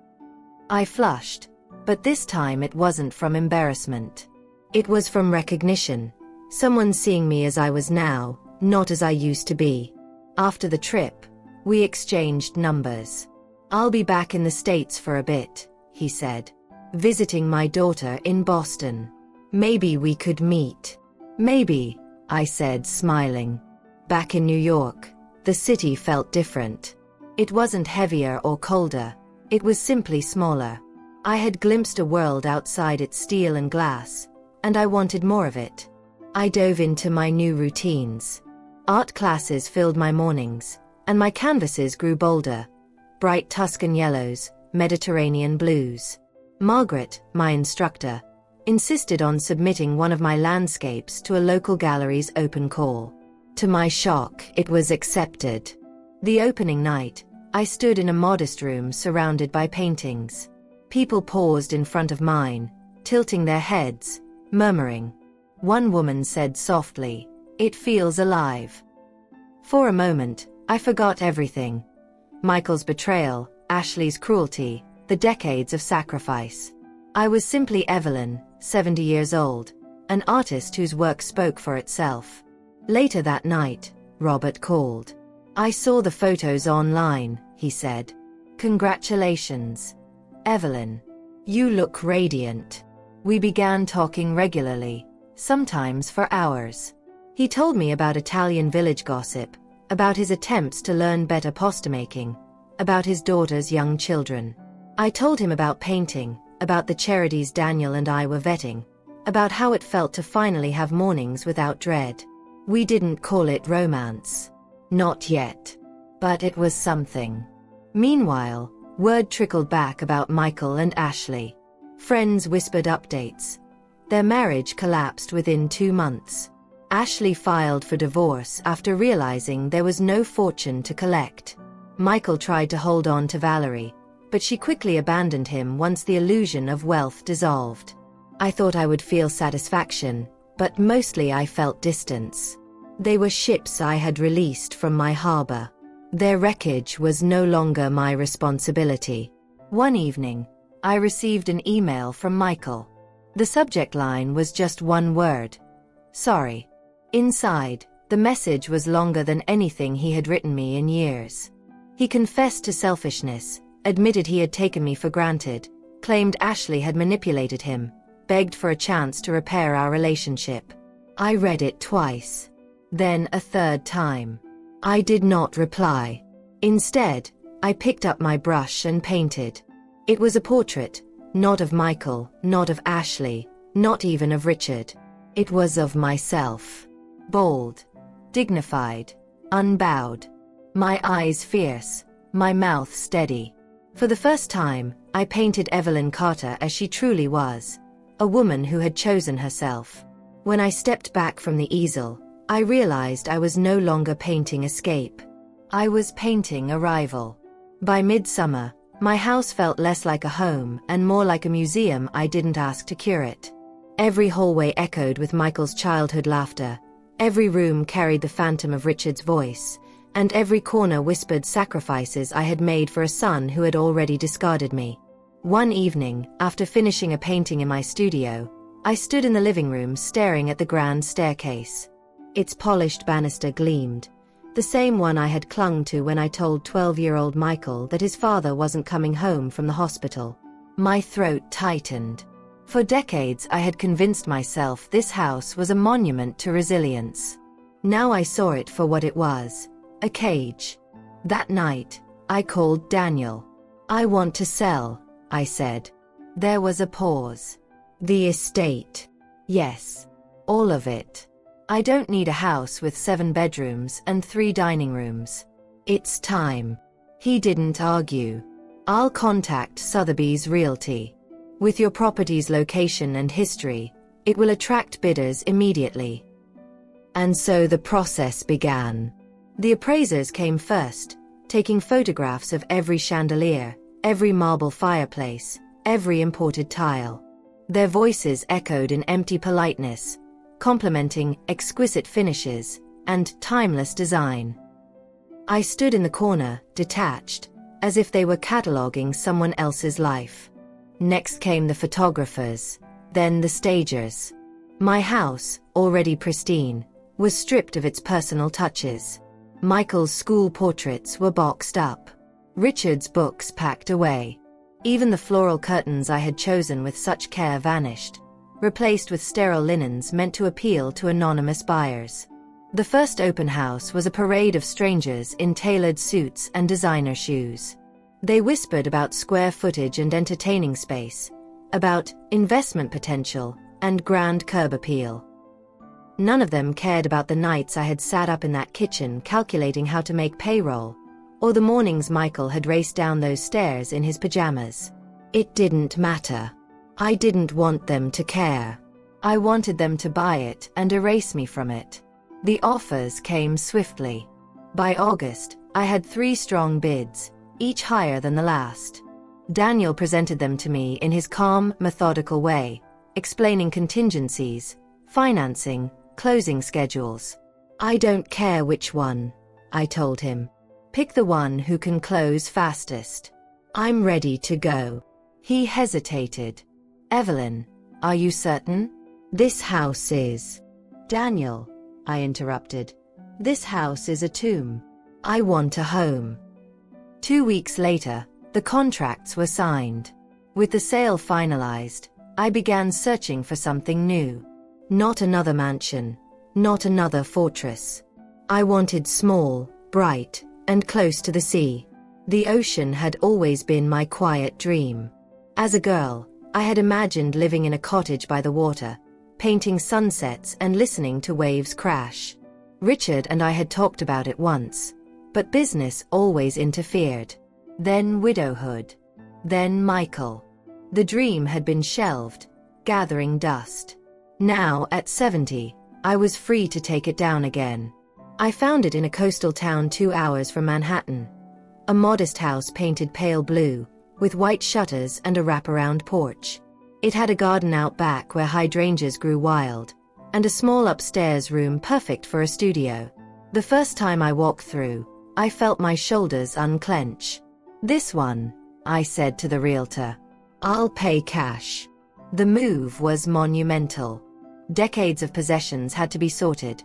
I flushed, but this time it wasn't from embarrassment. It was from recognition, someone seeing me as I was now, not as I used to be. After the trip, we exchanged numbers. I'll be back in the States for a bit, he said, visiting my daughter in Boston. Maybe we could meet. Maybe, I said, smiling. Back in New York, the city felt different. It wasn't heavier or colder, it was simply smaller. I had glimpsed a world outside its steel and glass, and I wanted more of it. I dove into my new routines. Art classes filled my mornings, and my canvases grew bolder. Bright Tuscan yellows, Mediterranean blues. Margaret, my instructor, insisted on submitting one of my landscapes to a local gallery's open call. To my shock, it was accepted. The opening night, I stood in a modest room surrounded by paintings. People paused in front of mine, tilting their heads, murmuring. One woman said softly, "It feels alive." For a moment, I forgot everything. Michael's betrayal, Ashley's cruelty, the decades of sacrifice. I was simply Evelyn, 70 years old, an artist whose work spoke for itself. Later that night, Robert called. I saw the photos online, he said. Congratulations, Evelyn. You look radiant. We began talking regularly, sometimes for hours. He told me about Italian village gossip, about his attempts to learn better pasta making, about his daughter's young children. I told him about painting, about the charities Daniel and I were vetting, about how it felt to finally have mornings without dread. We didn't call it romance. Not yet. But it was something. Meanwhile, word trickled back about Michael and Ashley. Friends whispered updates. Their marriage collapsed within 2 months. Ashley filed for divorce after realizing there was no fortune to collect. Michael tried to hold on to Valerie, but she quickly abandoned him once the illusion of wealth dissolved. I thought I would feel satisfaction, but mostly I felt distance. They were ships I had released from my harbor. Their wreckage was no longer my responsibility. One evening, I received an email from Michael. The subject line was just one word. Sorry. Inside, the message was longer than anything he had written me in years. He confessed to selfishness, admitted he had taken me for granted, claimed Ashley had manipulated him, begged for a chance to repair our relationship. I read it twice. Then a third time. I did not reply. Instead, I picked up my brush and painted. It was a portrait, not of Michael, not of Ashley, not even of Richard. It was of myself. Bold, dignified, unbowed. My eyes fierce, my mouth steady. For the first time, I painted Evelyn Carter as she truly was. A woman who had chosen herself. When I stepped back from the easel, I realized I was no longer painting escape. I was painting arrival. By midsummer, my house felt less like a home and more like a museum I didn't ask to curate. Every hallway echoed with Michael's childhood laughter, every room carried the phantom of Richard's voice, and every corner whispered sacrifices I had made for a son who had already discarded me. One evening, after finishing a painting in my studio, I stood in the living room staring at the grand staircase. Its polished banister gleamed, the same one I had clung to when I told 12-year-old Michael that his father wasn't coming home from the hospital. My throat tightened. For decades I had convinced myself this house was a monument to resilience. Now I saw it for what it was, a cage. That night, I called Daniel. "I want to sell," I said. There was a pause. "The estate." "Yes. All of it. I don't need a house with 7 bedrooms and 3 dining rooms. It's time." He didn't argue. "I'll contact Sotheby's Realty. With your property's location and history, it will attract bidders immediately." And so the process began. The appraisers came first, taking photographs of every chandelier, every marble fireplace, every imported tile. Their voices echoed in empty politeness, complimenting exquisite finishes and timeless design. I stood in the corner, detached, as if they were cataloging someone else's life. Next came the photographers, then the stagers. My house, already pristine, was stripped of its personal touches. Michael's school portraits were boxed up. Richard's books packed away. Even the floral curtains I had chosen with such care vanished, replaced with sterile linens meant to appeal to anonymous buyers. The first open house was a parade of strangers in tailored suits and designer shoes. They whispered about square footage and entertaining space, about investment potential and grand curb appeal. None of them cared about the nights I had sat up in that kitchen calculating how to make payroll, or the mornings Michael had raced down those stairs in his pajamas. It didn't matter. I didn't want them to care. I wanted them to buy it and erase me from it. The offers came swiftly. By August, I had 3 strong bids, each higher than the last. Daniel presented them to me in his calm, methodical way, explaining contingencies, financing, closing schedules. "I don't care which one," I told him. "Pick the one who can close fastest. I'm ready to go." He hesitated. "Evelyn, are you certain? This house is..." "Daniel," I interrupted. "This house is a tomb. I want a home." 2 weeks later, the contracts were signed. With the sale finalized, I began searching for something new. Not another mansion, not another fortress. I wanted small, bright, and close to the sea. The ocean had always been my quiet dream. As a girl, I had imagined living in a cottage by the water, painting sunsets and listening to waves crash. Richard and I had talked about it once, but business always interfered. Then widowhood. Then Michael. The dream had been shelved, gathering dust. Now, at 70, I was free to take it down again. I found it in a coastal town 2 hours from Manhattan. A modest house painted pale blue, with white shutters and a wraparound porch. It had a garden out back where hydrangeas grew wild, and a small upstairs room perfect for a studio. The first time I walked through, I felt my shoulders unclench. "This one," I said to the realtor. "I'll pay cash." The move was monumental. Decades of possessions had to be sorted.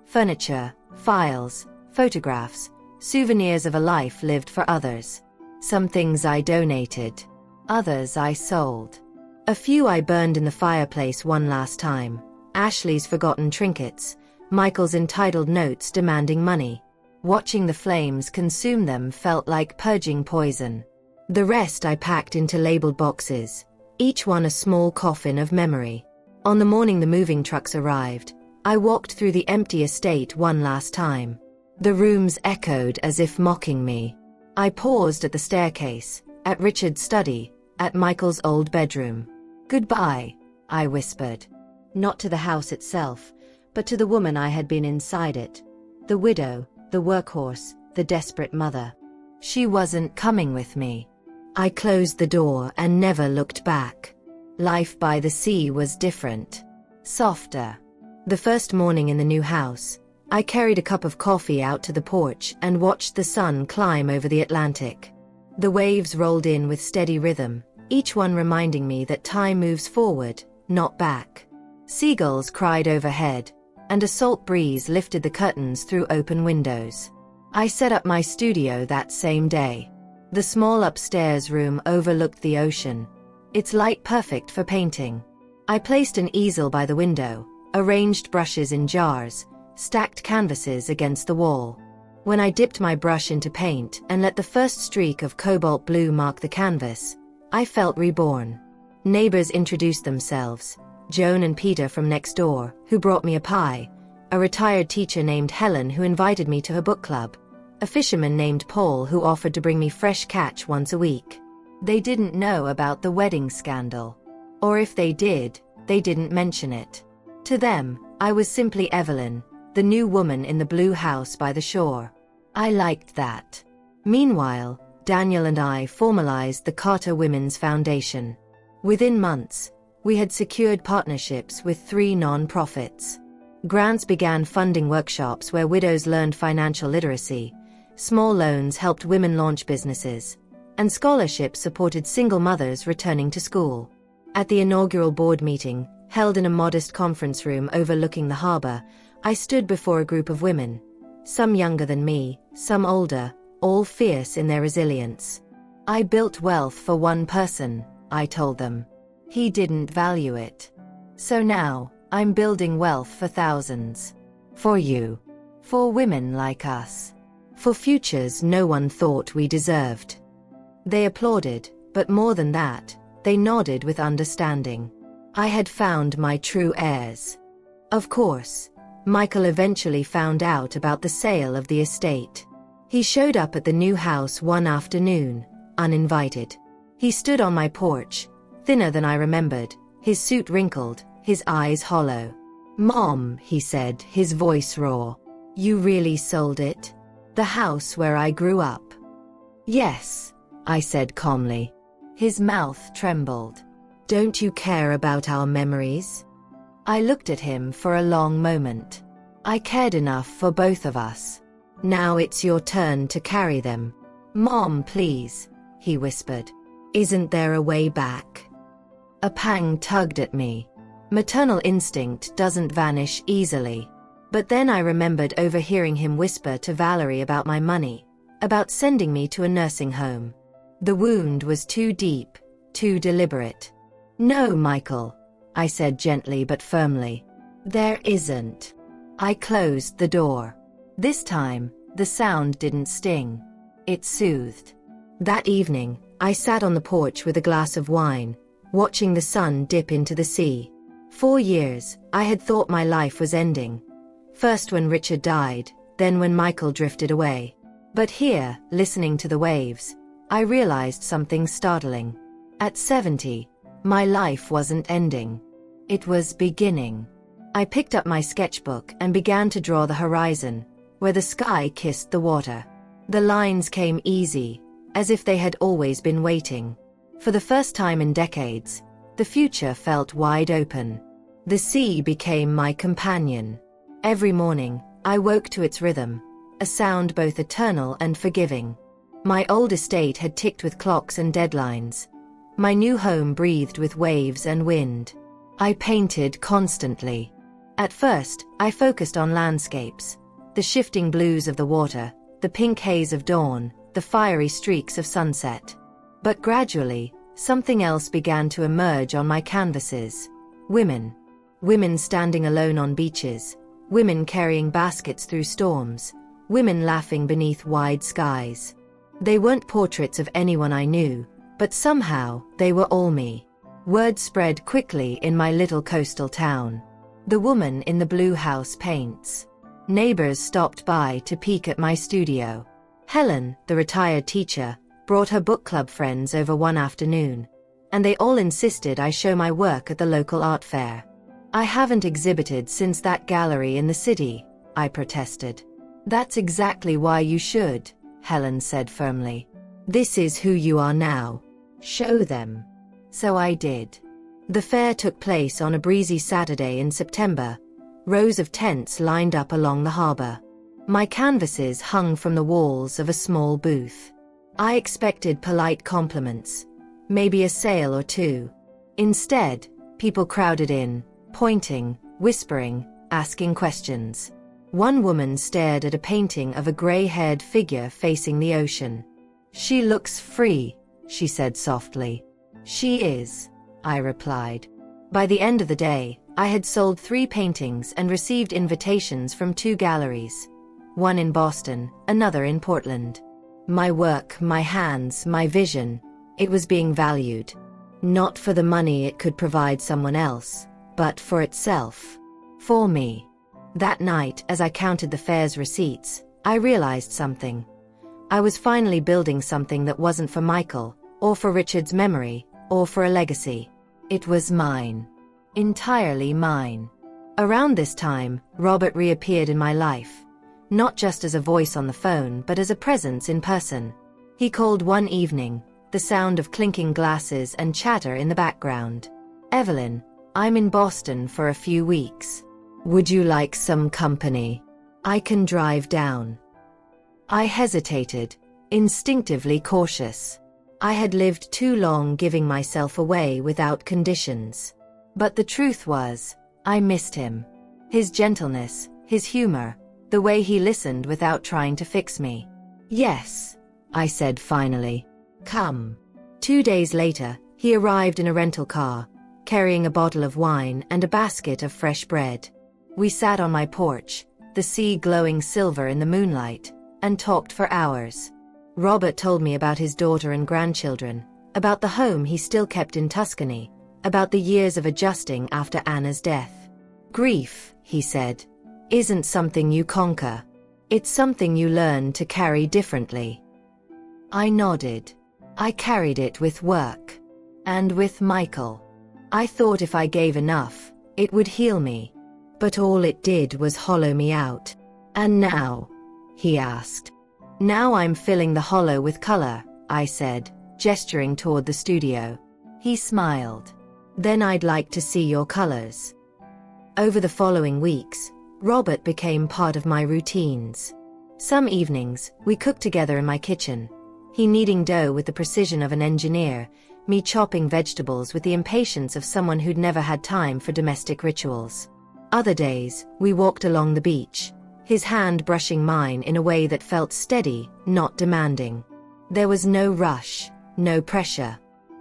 Furniture, files, photographs, souvenirs of a life lived for others. Some things I donated. Others I sold. A few I burned in the fireplace one last time. Ashley's forgotten trinkets, Michael's entitled notes demanding money. Watching the flames consume them felt like purging poison. The rest I packed into labeled boxes, each one a small coffin of memory. On the morning the moving trucks arrived, I walked through the empty estate one last time. The rooms echoed as if mocking me. I paused at the staircase, at Richard's study, at Michael's old bedroom. "Goodbye," I whispered. Not to the house itself, but to the woman I had been inside it. The widow, the workhorse, the desperate mother. She wasn't coming with me. I closed the door and never looked back. Life by the sea was different. Softer. The first morning in the new house, I carried a cup of coffee out to the porch and watched the sun climb over the Atlantic. The waves rolled in with steady rhythm, each one reminding me that time moves forward, not back. Seagulls cried overhead, and a salt breeze lifted the curtains through open windows. I set up my studio that same day. The small upstairs room overlooked the ocean, its light perfect for painting. I placed an easel by the window, arranged brushes in jars, stacked canvases against the wall. When I dipped my brush into paint and let the first streak of cobalt blue mark the canvas, I felt reborn. Neighbors introduced themselves, Joan and Peter from next door, who brought me a pie, a retired teacher named Helen who invited me to her book club, a fisherman named Paul who offered to bring me fresh catch once a week. They didn't know about the wedding scandal. Or if they did, they didn't mention it. To them, I was simply Evelyn, the new woman in the blue house by the shore. I liked that. Meanwhile, Daniel and I formalized the Carter Women's Foundation. Within months, we had secured partnerships with 3 non-profits. Grants began funding workshops where widows learned financial literacy, small loans helped women launch businesses, and scholarships supported single mothers returning to school. At the inaugural board meeting, held in a modest conference room overlooking the harbor, I stood before a group of women, some younger than me, some older, all fierce in their resilience. I built wealth for one person, I told them. He didn't value it. So now, I'm building wealth for thousands. For you. For women like us. For futures no one thought we deserved. They applauded, but more than that, they nodded with understanding. I had found my true heirs. Of course, Michael eventually found out about the sale of the estate. He showed up at the new house one afternoon, uninvited. He stood on my porch, thinner than I remembered, his suit wrinkled, his eyes hollow. "Mom," he said, his voice raw. "You really sold it? The house where I grew up?" "Yes," I said calmly. His mouth trembled. "Don't you care about our memories?" I looked at him for a long moment. I cared enough for both of us. "Now it's your turn to carry them." "Mom, please," he whispered. "Isn't there a way back?" A pang tugged at me. Maternal instinct doesn't vanish easily. But then I remembered overhearing him whisper to Valerie about my money, about sending me to a nursing home. The wound was too deep, too deliberate. "No, Michael," I said gently but firmly. "There isn't." I closed the door. This time, the sound didn't sting. It soothed. That evening, I sat on the porch with a glass of wine, watching the sun dip into the sea. 4 years, I had thought my life was ending. First when Richard died, then when Michael drifted away. But here, listening to the waves, I realized something startling. At 70, my life wasn't ending. It was beginning. I picked up my sketchbook and began to draw the horizon, where the sky kissed the water. The lines came easy, as if they had always been waiting. For the first time in decades, the future felt wide open. The sea became my companion. Every morning, I woke to its rhythm, a sound both eternal and forgiving. My old estate had ticked with clocks and deadlines. My new home breathed with waves and wind. I painted constantly. At first, I focused on landscapes, the shifting blues of the water, the pink haze of dawn, the fiery streaks of sunset. But gradually, something else began to emerge on my canvases. Women. Women standing alone on beaches. Women carrying baskets through storms. Women laughing beneath wide skies. They weren't portraits of anyone I knew, but somehow, they were all me. Word spread quickly in my little coastal town. The woman in the blue house paints. Neighbors stopped by to peek at my studio. Helen, the retired teacher, brought her book club friends over one afternoon, and they all insisted I show my work at the local art fair. I haven't exhibited since that gallery in the city, I protested. That's exactly why you should, Helen said firmly. This is who you are now. Show them. So I did. The fair took place on a breezy Saturday in September. Rows of tents lined up along the harbor. My canvases hung from the walls of a small booth. I expected polite compliments, maybe a sale or two. Instead, people crowded in, pointing, whispering, asking questions. One woman stared at a painting of a gray-haired figure facing the ocean. She looks free, she said softly. She is, I replied. By the end of the day, I had sold 3 paintings and received invitations from 2 galleries. One in Boston, another in Portland. My work, my hands, my vision, it was being valued. Not for the money it could provide someone else, but for itself. For me. That night, as I counted the fair's receipts, I realized something. I was finally building something that wasn't for Michael, or for Richard's memory, or for a legacy. It was mine. Entirely mine. Around this time, Robert reappeared in my life. Not just as a voice on the phone, but as a presence in person. He called one evening, the sound of clinking glasses and chatter in the background. Evelyn, I'm in Boston for a few weeks. Would you like some company? I can drive down. I hesitated, instinctively cautious. I had lived too long giving myself away without conditions. But the truth was, I missed him. His gentleness, his humor, the way he listened without trying to fix me. Yes, I said finally. Come. 2 days later, he arrived in a rental car, carrying a bottle of wine and a basket of fresh bread. We sat on my porch, the sea glowing silver in the moonlight, and talked for hours. Robert told me about his daughter and grandchildren, about the home he still kept in Tuscany, about the years of adjusting after Anna's death. Grief, he said, isn't something you conquer. It's something you learn to carry differently. I nodded. I carried it with work. And with Michael. I thought if I gave enough, it would heal me. But all it did was hollow me out. And now? He asked. Now I'm filling the hollow with color, I said, gesturing toward the studio. He smiled. Then I'd like to see your colors. Over the following weeks, Robert became part of my routines. Some evenings, we cooked together in my kitchen. He kneading dough with the precision of an engineer, me chopping vegetables with the impatience of someone who'd never had time for domestic rituals. Other days, we walked along the beach, his hand brushing mine in a way that felt steady, not demanding. There was no rush, no pressure.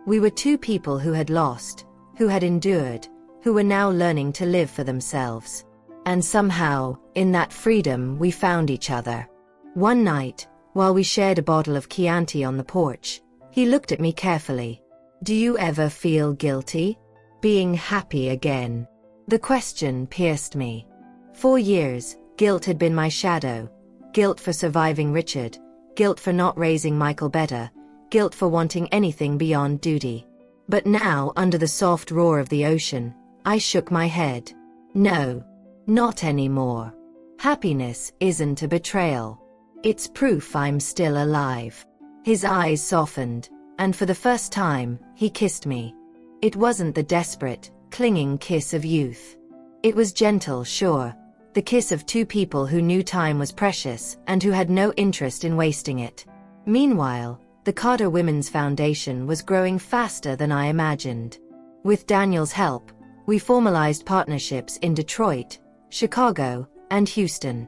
We were 2 people who had lost, who had endured, who were now learning to live for themselves. And somehow, in that freedom, we found each other. One night, while we shared a bottle of Chianti on the porch, he looked at me carefully. Do you ever feel guilty? Being happy again? The question pierced me. For years, guilt had been my shadow. Guilt for surviving Richard. Guilt for not raising Michael better. Guilt for wanting anything beyond duty. But now, under the soft roar of the ocean, I shook my head. No. Not anymore. Happiness isn't a betrayal. It's proof I'm still alive. His eyes softened, and for the first time, he kissed me. It wasn't the desperate, clinging kiss of youth. It was gentle, sure, the kiss of 2 people who knew time was precious and who had no interest in wasting it. Meanwhile, the Carter Women's Foundation was growing faster than I imagined. With Daniel's help, we formalized partnerships in Detroit, Chicago, and Houston.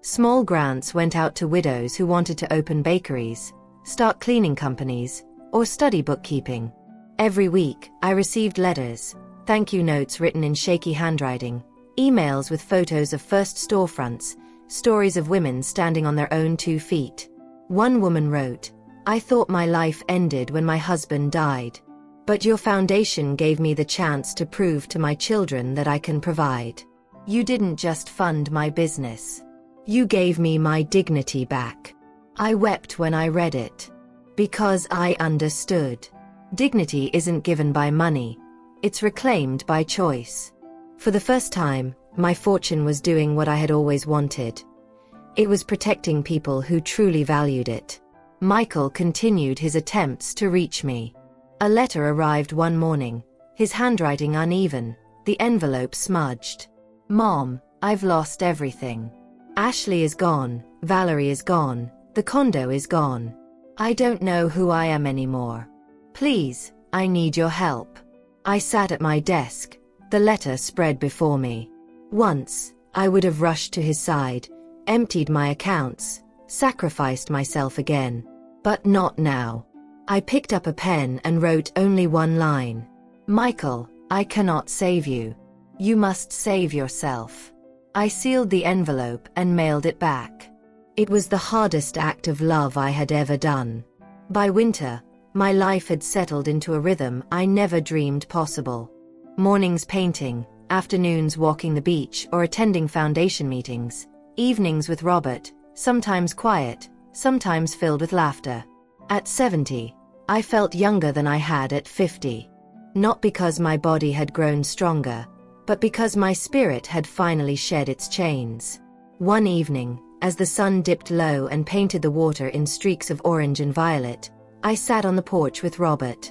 Small grants went out to widows who wanted to open bakeries, start cleaning companies, or study bookkeeping. Every week, I received letters, thank you notes written in shaky handwriting, emails with photos of first storefronts, stories of women standing on their own 2 feet. One woman wrote, I thought my life ended when my husband died. But your foundation gave me the chance to prove to my children that I can provide. You didn't just fund my business. You gave me my dignity back. I wept when I read it. Because I understood. Dignity isn't given by money. It's reclaimed by choice. For the first time, my fortune was doing what I had always wanted. It was protecting people who truly valued it. Michael continued his attempts to reach me. A letter arrived one morning, his handwriting uneven, the envelope smudged. "Mom, I've lost everything. Ashley is gone, Valerie is gone, the condo is gone. I don't know who I am anymore. Please, I need your help." I sat at my desk, the letter spread before me. Once, I would have rushed to his side, emptied my accounts, sacrificed myself again. But not now. I picked up a pen and wrote only one line. "Michael, I cannot save you. You must save yourself." I sealed the envelope and mailed it back. It was the hardest act of love I had ever done. By winter, my life had settled into a rhythm I never dreamed possible. Mornings painting, afternoons walking the beach or attending foundation meetings, evenings with Robert, sometimes quiet, sometimes filled with laughter. At 70, I felt younger than I had at 50. Not because my body had grown stronger, but because my spirit had finally shed its chains. One evening, as the sun dipped low and painted the water in streaks of orange and violet, I sat on the porch with Robert.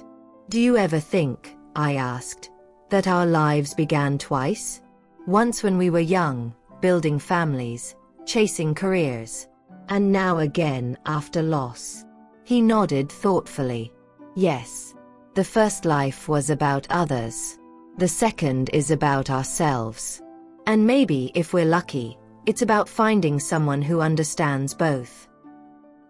"Do you ever think," I asked, "that our lives began twice? Once when we were young, building families, chasing careers, and now again after loss?" He nodded thoughtfully. "Yes. The first life was about others. The second is about ourselves. And maybe, if we're lucky, it's about finding someone who understands both."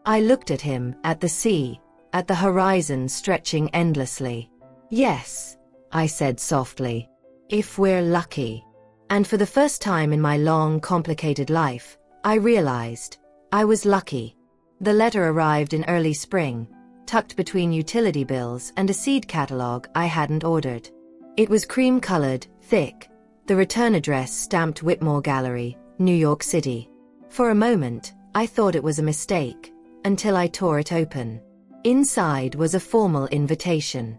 I looked at him, at the sea, at the horizon stretching endlessly. "Yes," I said softly, "if we're lucky." And for the first time in my long, complicated life, I realized I was lucky. The letter arrived in early spring, tucked between utility bills and a seed catalog I hadn't ordered. It was cream-colored, thick, the return address stamped Whitmore Gallery, New York City. For a moment, I thought it was a mistake, until I tore it open. Inside was a formal invitation.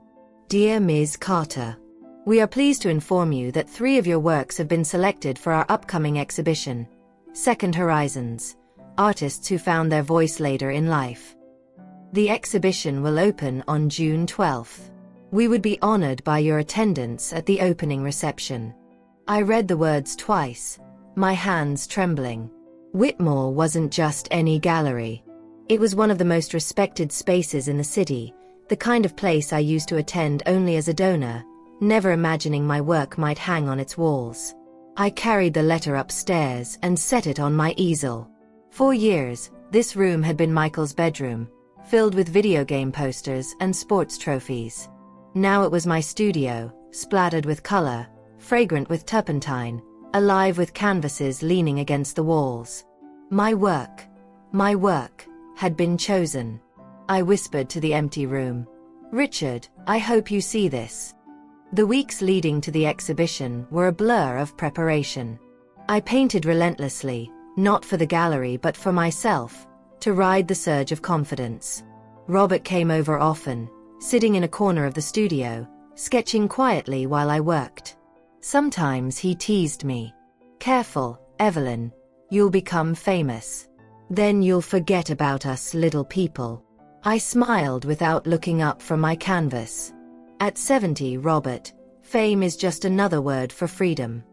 "Dear Ms. Carter, we are pleased to inform you that 3 of your works have been selected for our upcoming exhibition, Second Horizons, Artists Who Found Their Voice Later in Life. The exhibition will open on June 12th. We would be honored by your attendance at the opening reception." I read the words twice, my hands trembling. Whitmore wasn't just any gallery. It was one of the most respected spaces in the city, the kind of place I used to attend only as a donor, never imagining my work might hang on its walls. I carried the letter upstairs and set it on my easel. For years, this room had been Michael's bedroom, filled with video game posters and sports trophies. Now it was my studio, splattered with color, fragrant with turpentine, alive with canvases leaning against the walls. My work had been chosen. I whispered to the empty room. "Richard, I hope you see this." The weeks leading to the exhibition were a blur of preparation. I painted relentlessly, not for the gallery but for myself, to ride the surge of confidence. Robert came over often, sitting in a corner of the studio, sketching quietly while I worked. Sometimes he teased me. "Careful, Evelyn, you'll become famous. Then you'll forget about us little people." I smiled without looking up from my canvas. At 70, Robert, fame is just another word for freedom.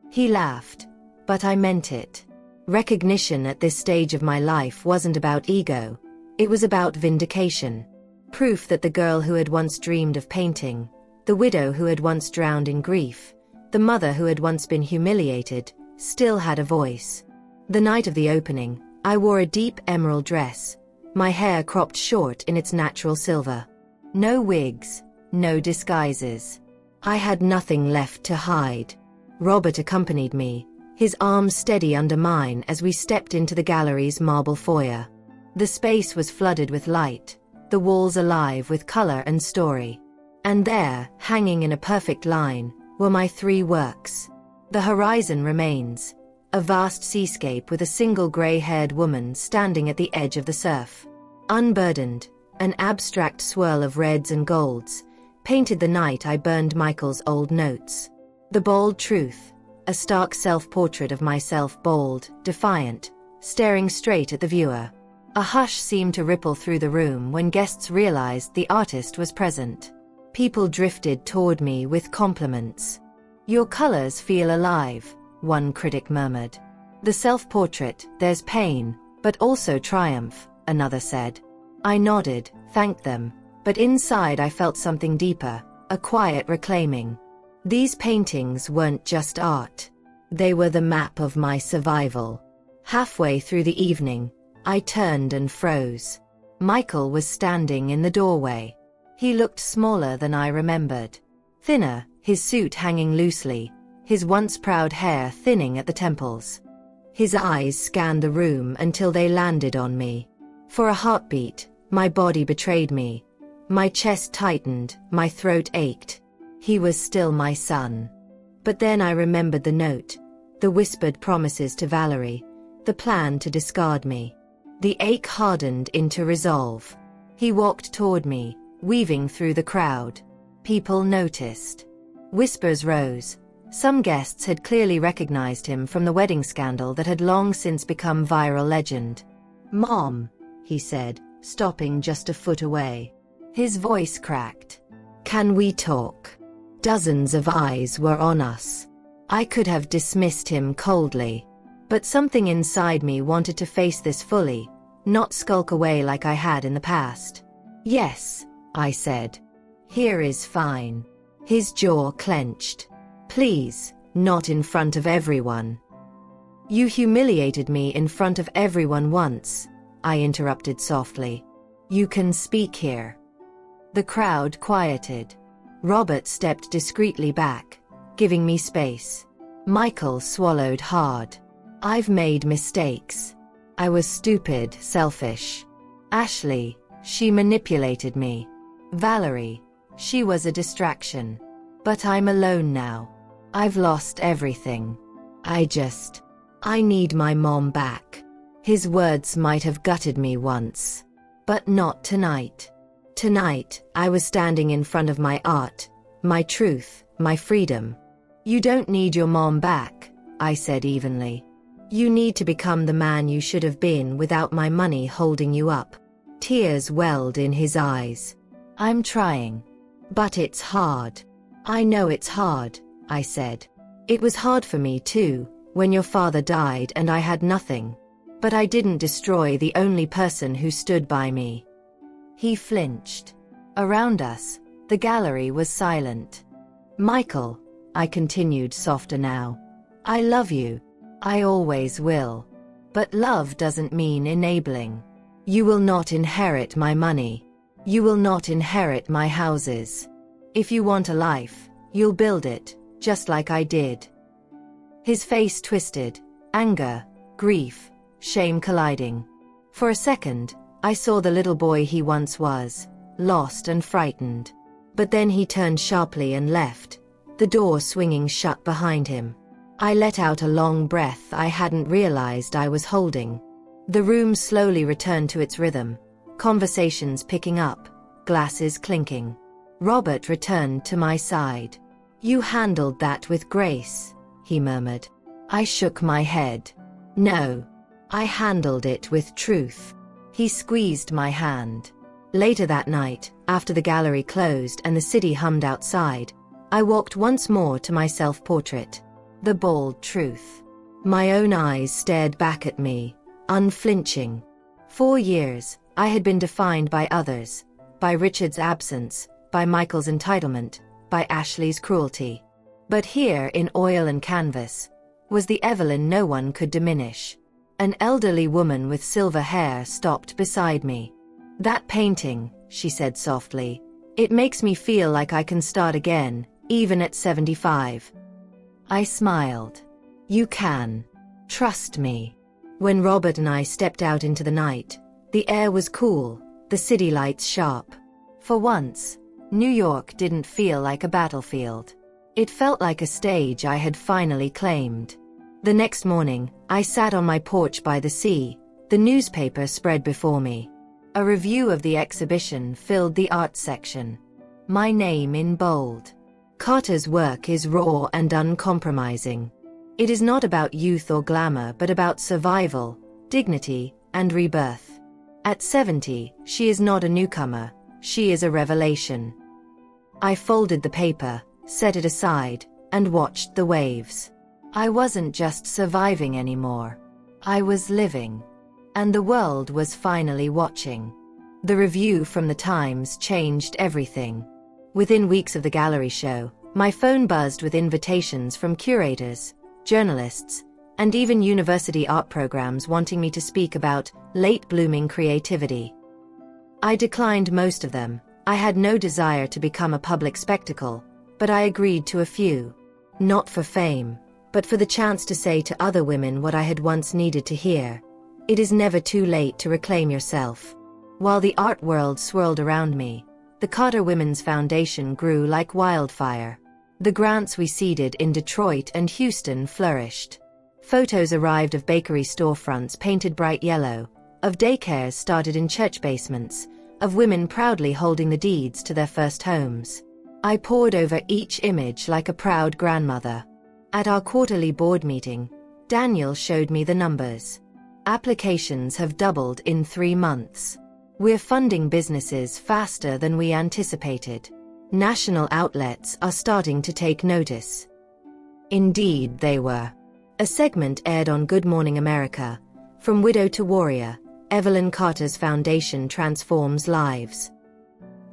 He laughed, but I meant it. Recognition at this stage of my life wasn't about ego, it was about vindication. Proof that the girl who had once dreamed of painting, the widow who had once drowned in grief, the mother who had once been humiliated, still had a voice. The night of the opening, I wore a deep emerald dress, my hair cropped short in its natural silver. No wigs, no disguises. I had nothing left to hide. Robert accompanied me, his arms steady under mine as we stepped into the gallery's marble foyer. The space was flooded with light, the walls alive with color and story. And there, hanging in a perfect line, were my 3 works. The Horizon Remains, a vast seascape with a single gray-haired woman standing at the edge of the surf. Unburdened, an abstract swirl of reds and golds, painted the night I burned Michael's old notes. The Bold Truth, a stark self-portrait of myself, bold, defiant, staring straight at the viewer. A hush seemed to ripple through the room when guests realized the artist was present. People drifted toward me with compliments. "Your colors feel alive," one critic murmured. "The self-portrait, there's pain, but also triumph," another said. I nodded, thanked them, but inside I felt something deeper, a quiet reclaiming. These paintings weren't just art. They were the map of my survival. Halfway through the evening, I turned and froze. Michael was standing in the doorway. He looked smaller than I remembered. Thinner, his suit hanging loosely, his once proud hair thinning at the temples. His eyes scanned the room until they landed on me. For a heartbeat, my body betrayed me. My chest tightened, my throat ached. He was still my son. But then I remembered the note, the whispered promises to Valerie, the plan to discard me. The ache hardened into resolve. He walked toward me, weaving through the crowd. People noticed. Whispers rose. Some guests had clearly recognized him from the wedding scandal that had long since become viral legend. "Mom," he said, stopping just a foot away. His voice cracked. "Can we talk?" Dozens of eyes were on us. I could have dismissed him coldly, but something inside me wanted to face this fully, not skulk away like I had in the past. "Yes," I said. "Here is fine." His jaw clenched. "Please, not in front of everyone." "You humiliated me in front of everyone once," I interrupted softly. "You can speak here." The crowd quieted. Robert stepped discreetly back, giving me space. Michael swallowed hard. "I've made mistakes. I was stupid, selfish. Ashley, she manipulated me. Valerie, she was a distraction. But I'm alone now. I've lost everything. I need my mom back." His words might have gutted me once. But not tonight. Tonight, I was standing in front of my art, my truth, my freedom. "You don't need your mom back," I said evenly. "You need to become the man you should have been without my money holding you up." Tears welled in his eyes. "I'm trying. But it's hard." "I know it's hard," I said. "It was hard for me too, when your father died and I had nothing. But I didn't destroy the only person who stood by me." He flinched. Around us, the gallery was silent. "Michael," I continued softer now, "I love you. I always will. But love doesn't mean enabling. You will not inherit my money. You will not inherit my houses. If you want a life, you'll build it, just like I did." His face twisted, anger, grief, shame colliding. For a second, I saw the little boy he once was, lost and frightened. But then he turned sharply and left, the door swinging shut behind him. I let out a long breath I hadn't realized I was holding. The room slowly returned to its rhythm, conversations picking up, glasses clinking. Robert returned to my side. "You handled that with grace," he murmured. I shook my head. "No. I handled it with truth." He squeezed my hand. Later that night, after the gallery closed and the city hummed outside, I walked once more to my self-portrait. The Bold Truth. My own eyes stared back at me, unflinching. 4 years, I had been defined by others, by Richard's absence, by Michael's entitlement, by Ashley's cruelty. But here in oil and canvas, was the Evelyn no one could diminish. An elderly woman with silver hair stopped beside me. "That painting," she said softly, "it makes me feel like I can start again, even at 75. I smiled. "You can. Trust me." When Robert and I stepped out into the night, the air was cool, the city lights sharp. For once, New York didn't feel like a battlefield. It felt like a stage I had finally claimed. The next morning, I sat on my porch by the sea, the newspaper spread before me. A review of the exhibition filled the art section. My name in bold. Carter's work is raw and uncompromising. It is not about youth or glamour, but about survival, dignity, and rebirth. At 70, she is not a newcomer, she is a revelation. I folded the paper, set it aside, and watched the waves. I wasn't just surviving anymore. I was living. And the world was finally watching. The review from the Times changed everything. Within weeks of the gallery show, my phone buzzed with invitations from curators, journalists, and even university art programs wanting me to speak about late-blooming creativity. I declined most of them. I had no desire to become a public spectacle, but I agreed to a few. Not for fame, but for the chance to say to other women what I had once needed to hear. It is never too late to reclaim yourself. While the art world swirled around me, the Carter Women's Foundation grew like wildfire. The grants we seeded in Detroit and Houston flourished. Photos arrived of bakery storefronts painted bright yellow, of daycares started in church basements, of women proudly holding the deeds to their first homes. I pored over each image like a proud grandmother. At our quarterly board meeting, Daniel showed me the numbers. Applications have doubled in 3 months. We're funding businesses faster than we anticipated. National outlets are starting to take notice. Indeed, they were. A segment aired on Good Morning America, From Widow to Warrior, Evelyn Carter's Foundation Transforms Lives.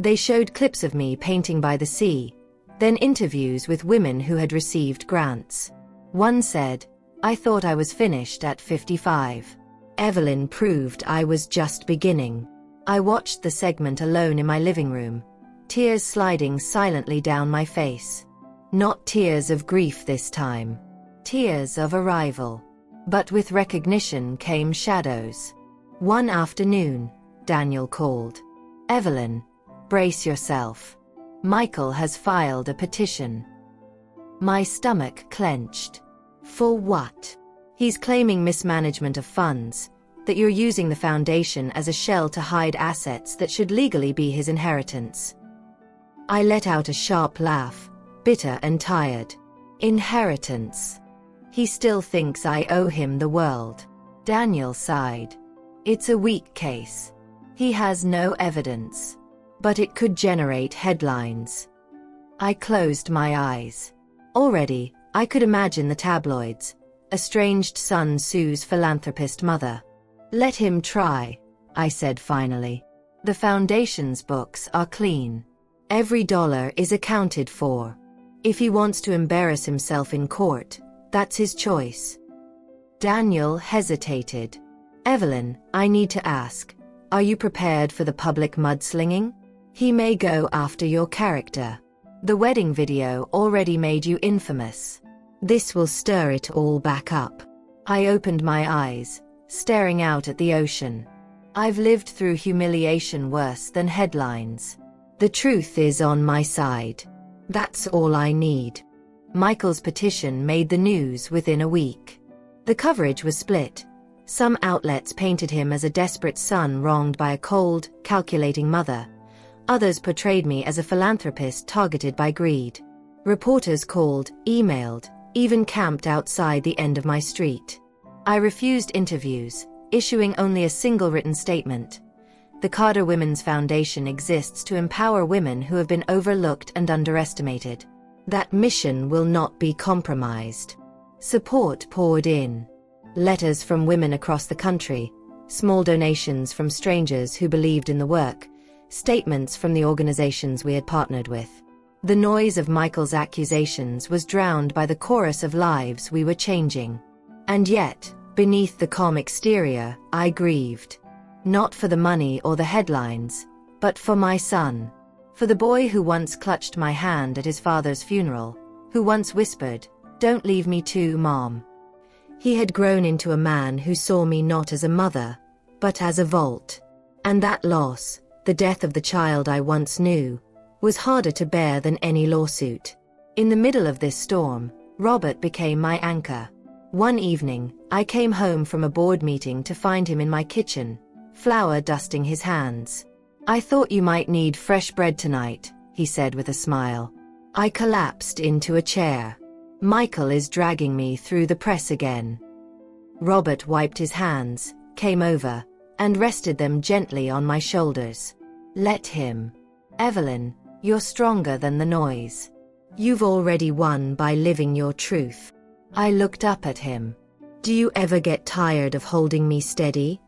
They showed clips of me painting by the sea, then interviews with women who had received grants. One said, "I thought I was finished at 55. Evelyn proved I was just beginning." I watched the segment alone in my living room, tears sliding silently down my face. Not tears of grief this time. Tears of arrival. But with recognition came shadows. One afternoon, Daniel called. "Evelyn, brace yourself. Michael has filed a petition." My stomach clenched. For what? He's claiming mismanagement of funds, that you're using the foundation as a shell to hide assets that should legally be his inheritance. I let out a sharp laugh, bitter and tired. Inheritance. He still thinks I owe him the world. Daniel sighed. It's a weak case. He has no evidence. But it could generate headlines. I closed my eyes. Already, I could imagine the tabloids. Estranged son sues philanthropist mother. Let him try, I said finally. The foundation's books are clean. Every dollar is accounted for. If he wants to embarrass himself in court, that's his choice. Daniel hesitated. Evelyn, I need to ask, are you prepared for the public mudslinging? He may go after your character. The wedding video already made you infamous. This will stir it all back up. I opened my eyes, staring out at the ocean. I've lived through humiliation worse than headlines. The truth is on my side. That's all I need. Michael's petition made the news within a week. The coverage was split. Some outlets painted him as a desperate son wronged by a cold, calculating mother. Others portrayed me as a philanthropist targeted by greed. Reporters called, emailed, even camped outside the end of my street. I refused interviews, issuing only a single written statement. The Carter Women's Foundation exists to empower women who have been overlooked and underestimated. That mission will not be compromised. Support poured in. Letters from women across the country, small donations from strangers who believed in the work, statements from the organizations we had partnered with. The noise of Michael's accusations was drowned by the chorus of lives we were changing. And yet, beneath the calm exterior, I grieved. Not for the money or the headlines, but for my son. For the boy who once clutched my hand at his father's funeral, who once whispered, "Don't leave me too, Mom." He had grown into a man who saw me not as a mother, but as a vault. And that loss, the death of the child I once knew, was harder to bear than any lawsuit. In the middle of this storm, Robert became my anchor. One evening, I came home from a board meeting to find him in my kitchen, flour dusting his hands. "I thought you might need fresh bread tonight," he said with a smile. I collapsed into a chair. Michael is dragging me through the press again. Robert wiped his hands, came over, and rested them gently on my shoulders. Let him. Evelyn, you're stronger than the noise. You've already won by living your truth. I looked up at him. Do you ever get tired of holding me steady?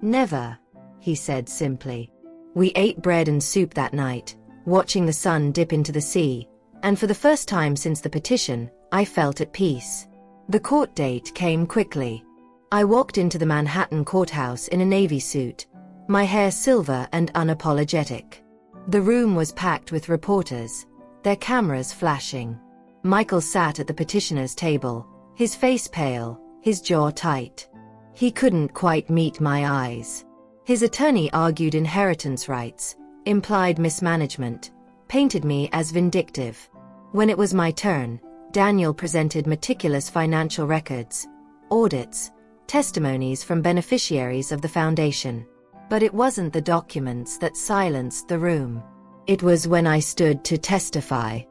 Never, he said simply. We ate bread and soup that night, watching the sun dip into the sea, and for the first time since the petition, I felt at peace. The court date came quickly. I walked into the Manhattan courthouse in a navy suit, my hair silver and unapologetic. The room was packed with reporters, their cameras flashing. Michael sat at the petitioner's table, his face pale, his jaw tight. He couldn't quite meet my eyes. His attorney argued inheritance rights, implied mismanagement, painted me as vindictive. When it was my turn, Daniel presented meticulous financial records, audits, testimonies from beneficiaries of the foundation. But it wasn't the documents that silenced the room. It was when I stood to testify.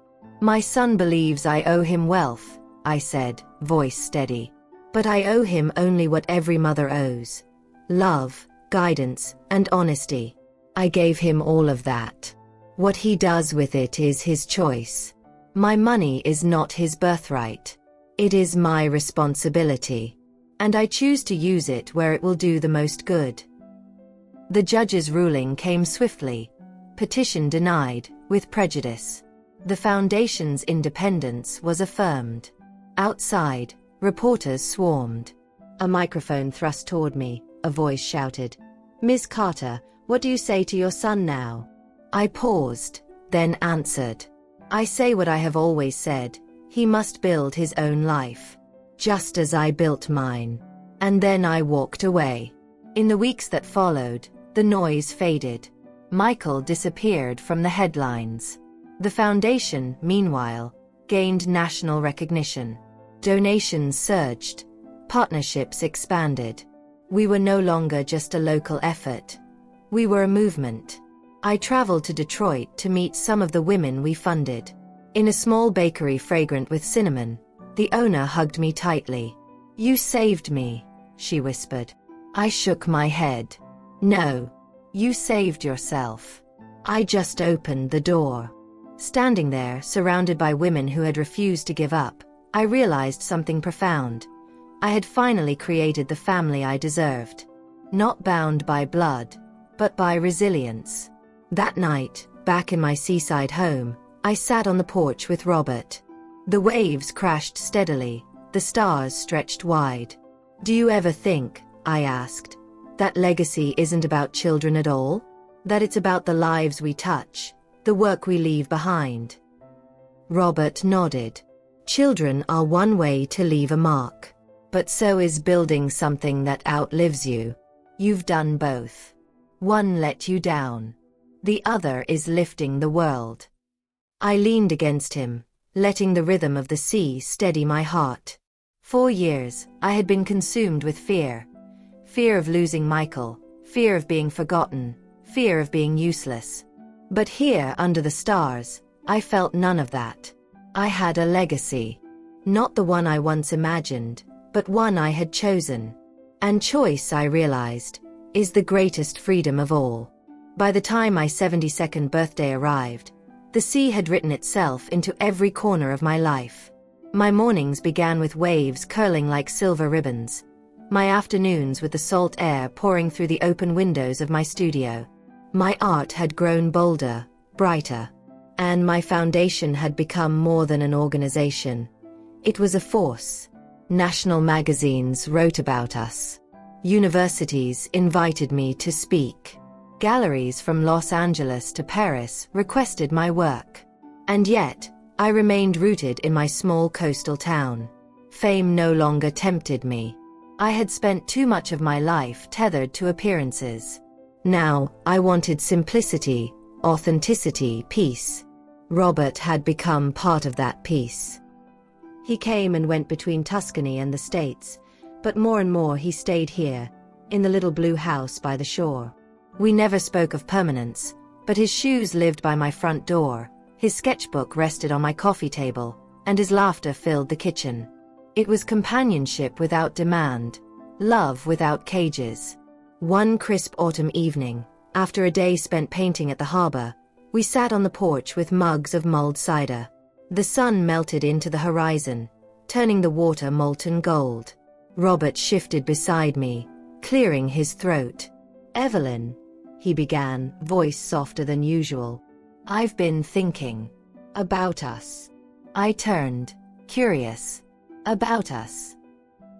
My son believes I owe him wealth, I said, voice steady. But I owe him only what every mother owes: love, guidance, and honesty. I gave him all of that. What he does with it is his choice. My money is not his birthright. It is my responsibility. And I choose to use it where it will do the most good. The judge's ruling came swiftly. Petition denied, with prejudice. The foundation's independence was affirmed. Outside, reporters swarmed. A microphone thrust toward me, a voice shouted, "Ms. Carter, what do you say to your son now?" I paused, then answered. I say what I have always said: he must build his own life. Just as I built mine. And then I walked away. In the weeks that followed, the noise faded. Michael disappeared from the headlines. The foundation, meanwhile, gained national recognition. Donations surged. Partnerships expanded. We were no longer just a local effort. We were a movement. I traveled to Detroit to meet some of the women we funded. In a small bakery fragrant with cinnamon, the owner hugged me tightly. "You saved me," she whispered. I shook my head. "No. You saved yourself. I just opened the door." Standing there, surrounded by women who had refused to give up, I realized something profound. I had finally created the family I deserved. Not bound by blood, but by resilience. That night, back in my seaside home, I sat on the porch with Robert. The waves crashed steadily, the stars stretched wide. "Do you ever think," I asked, "that legacy isn't about children at all? That it's about the lives we touch, the work we leave behind?" Robert nodded. "Children are one way to leave a mark. But so is building something that outlives you. You've done both. One let you down. The other is lifting the world." I leaned against him, letting the rhythm of the sea steady my heart. 4 years, I had been consumed with fear. Fear of losing Michael, fear of being forgotten, fear of being useless. But here, under the stars, I felt none of that. I had a legacy. Not the one I once imagined, but one I had chosen. And choice, I realized, is the greatest freedom of all. By the time my 72nd birthday arrived, the sea had written itself into every corner of my life. My mornings began with waves curling like silver ribbons. My afternoons with the salt air pouring through the open windows of my studio. My art had grown bolder, brighter. And my foundation had become more than an organization. It was a force. National magazines wrote about us. Universities invited me to speak. Galleries from Los Angeles to Paris requested my work. And yet, I remained rooted in my small coastal town. Fame no longer tempted me. I had spent too much of my life tethered to appearances. Now, I wanted simplicity, authenticity, peace. Robert had become part of that peace. He came and went between Tuscany and the States, but more and more he stayed here, in the little blue house by the shore. We never spoke of permanence, but his shoes lived by my front door, His sketchbook rested on my coffee table, and his laughter filled the kitchen. It was companionship without demand, love without cages. One crisp autumn evening, after a day spent painting at the harbor, we sat on the porch with mugs of mulled cider. The sun melted into the horizon, turning the water molten gold. Robert shifted beside me, clearing his throat. "Evelyn," he began, voice softer than usual. "I've been thinking about us." I turned, curious. About us?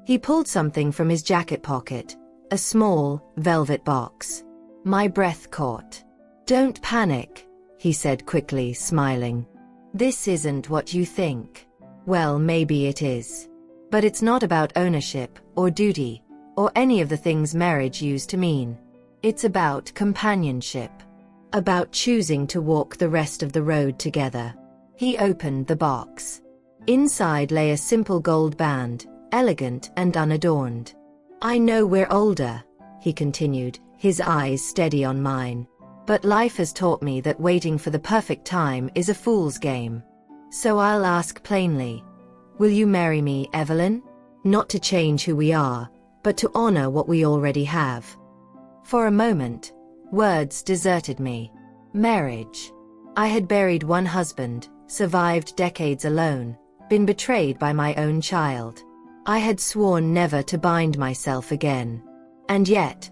He pulled something from his jacket pocket, a small, velvet box. My breath caught. "Don't panic," he said quickly, smiling. "This isn't what you think. Well, maybe it is. But it's not about ownership, or duty, or any of the things marriage used to mean. It's about companionship. About choosing to walk the rest of the road together." He opened the box. Inside lay a simple gold band, elegant and unadorned. "I know we're older," he continued, his eyes steady on mine. "But life has taught me that waiting for the perfect time is a fool's game. So I'll ask plainly, will you marry me, Evelyn? Not to change who we are, but to honor what we already have." For a moment, words deserted me. Marriage. I had buried one husband, survived decades alone, been betrayed by my own child. I had sworn never to bind myself again. And yet,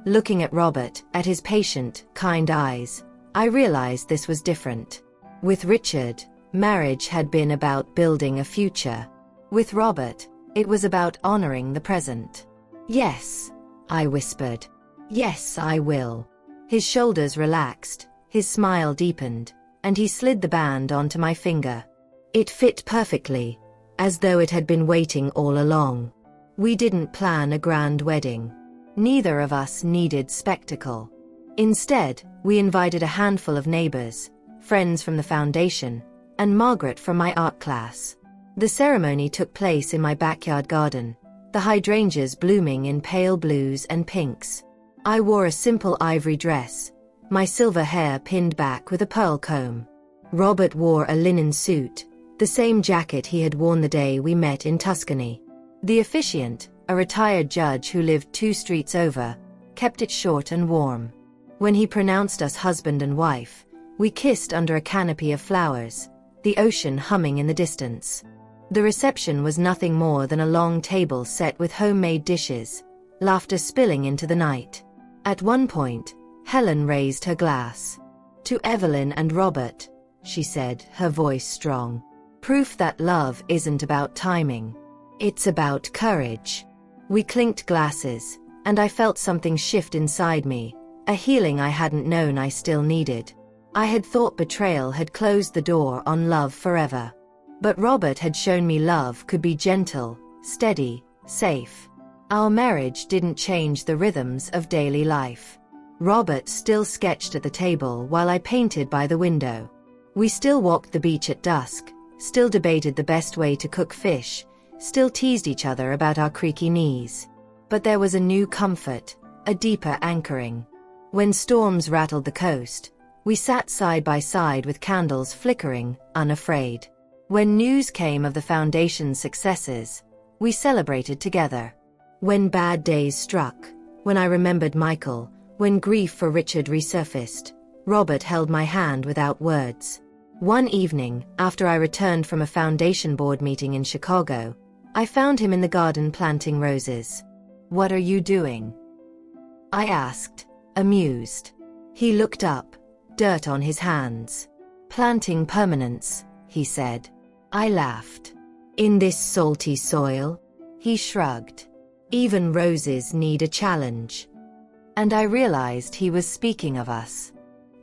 looking at Robert, at his patient, kind eyes, I realized this was different. With Richard, marriage had been about building a future. With Robert, it was about honoring the present. "Yes," I whispered. "Yes, I will." His shoulders relaxed, his smile deepened, and he slid the band onto my finger. It fit perfectly, as though it had been waiting all along. We didn't plan a grand wedding. Neither of us needed spectacle. Instead, we invited a handful of neighbors, friends from the foundation, and Margaret from my art class. The ceremony took place in my backyard garden, the hydrangeas blooming in pale blues and pinks. I wore a simple ivory dress, my silver hair pinned back with a pearl comb. Robert wore a linen suit, the same jacket he had worn the day we met in Tuscany. The officiant, a retired judge who lived 2 streets over, kept it short and warm. When he pronounced us husband and wife, we kissed under a canopy of flowers, the ocean humming in the distance. The reception was nothing more than a long table set with homemade dishes, laughter spilling into the night. At one point, Helen raised her glass. "To Evelyn and Robert," she said, her voice strong. "Proof that love isn't about timing. It's about courage." We clinked glasses, and I felt something shift inside me, a healing I hadn't known I still needed. I had thought betrayal had closed the door on love forever. But Robert had shown me love could be gentle, steady, safe. Our marriage didn't change the rhythms of daily life. Robert still sketched at the table while I painted by the window. We still walked the beach at dusk, still debated the best way to cook fish, still teased each other about our creaky knees. But there was a new comfort, a deeper anchoring. When storms rattled the coast, we sat side by side with candles flickering, unafraid. When news came of the foundation's successes, we celebrated together. When bad days struck, when I remembered Michael, when grief for Richard resurfaced, Robert held my hand without words. One evening, after I returned from a foundation board meeting in Chicago, I found him in the garden planting roses. "What are you doing?" I asked, amused. He looked up, dirt on his hands. "Planting permanence," he said. I laughed. "In this salty soil?" He shrugged. "Even roses need a challenge." And I realized he was speaking of us.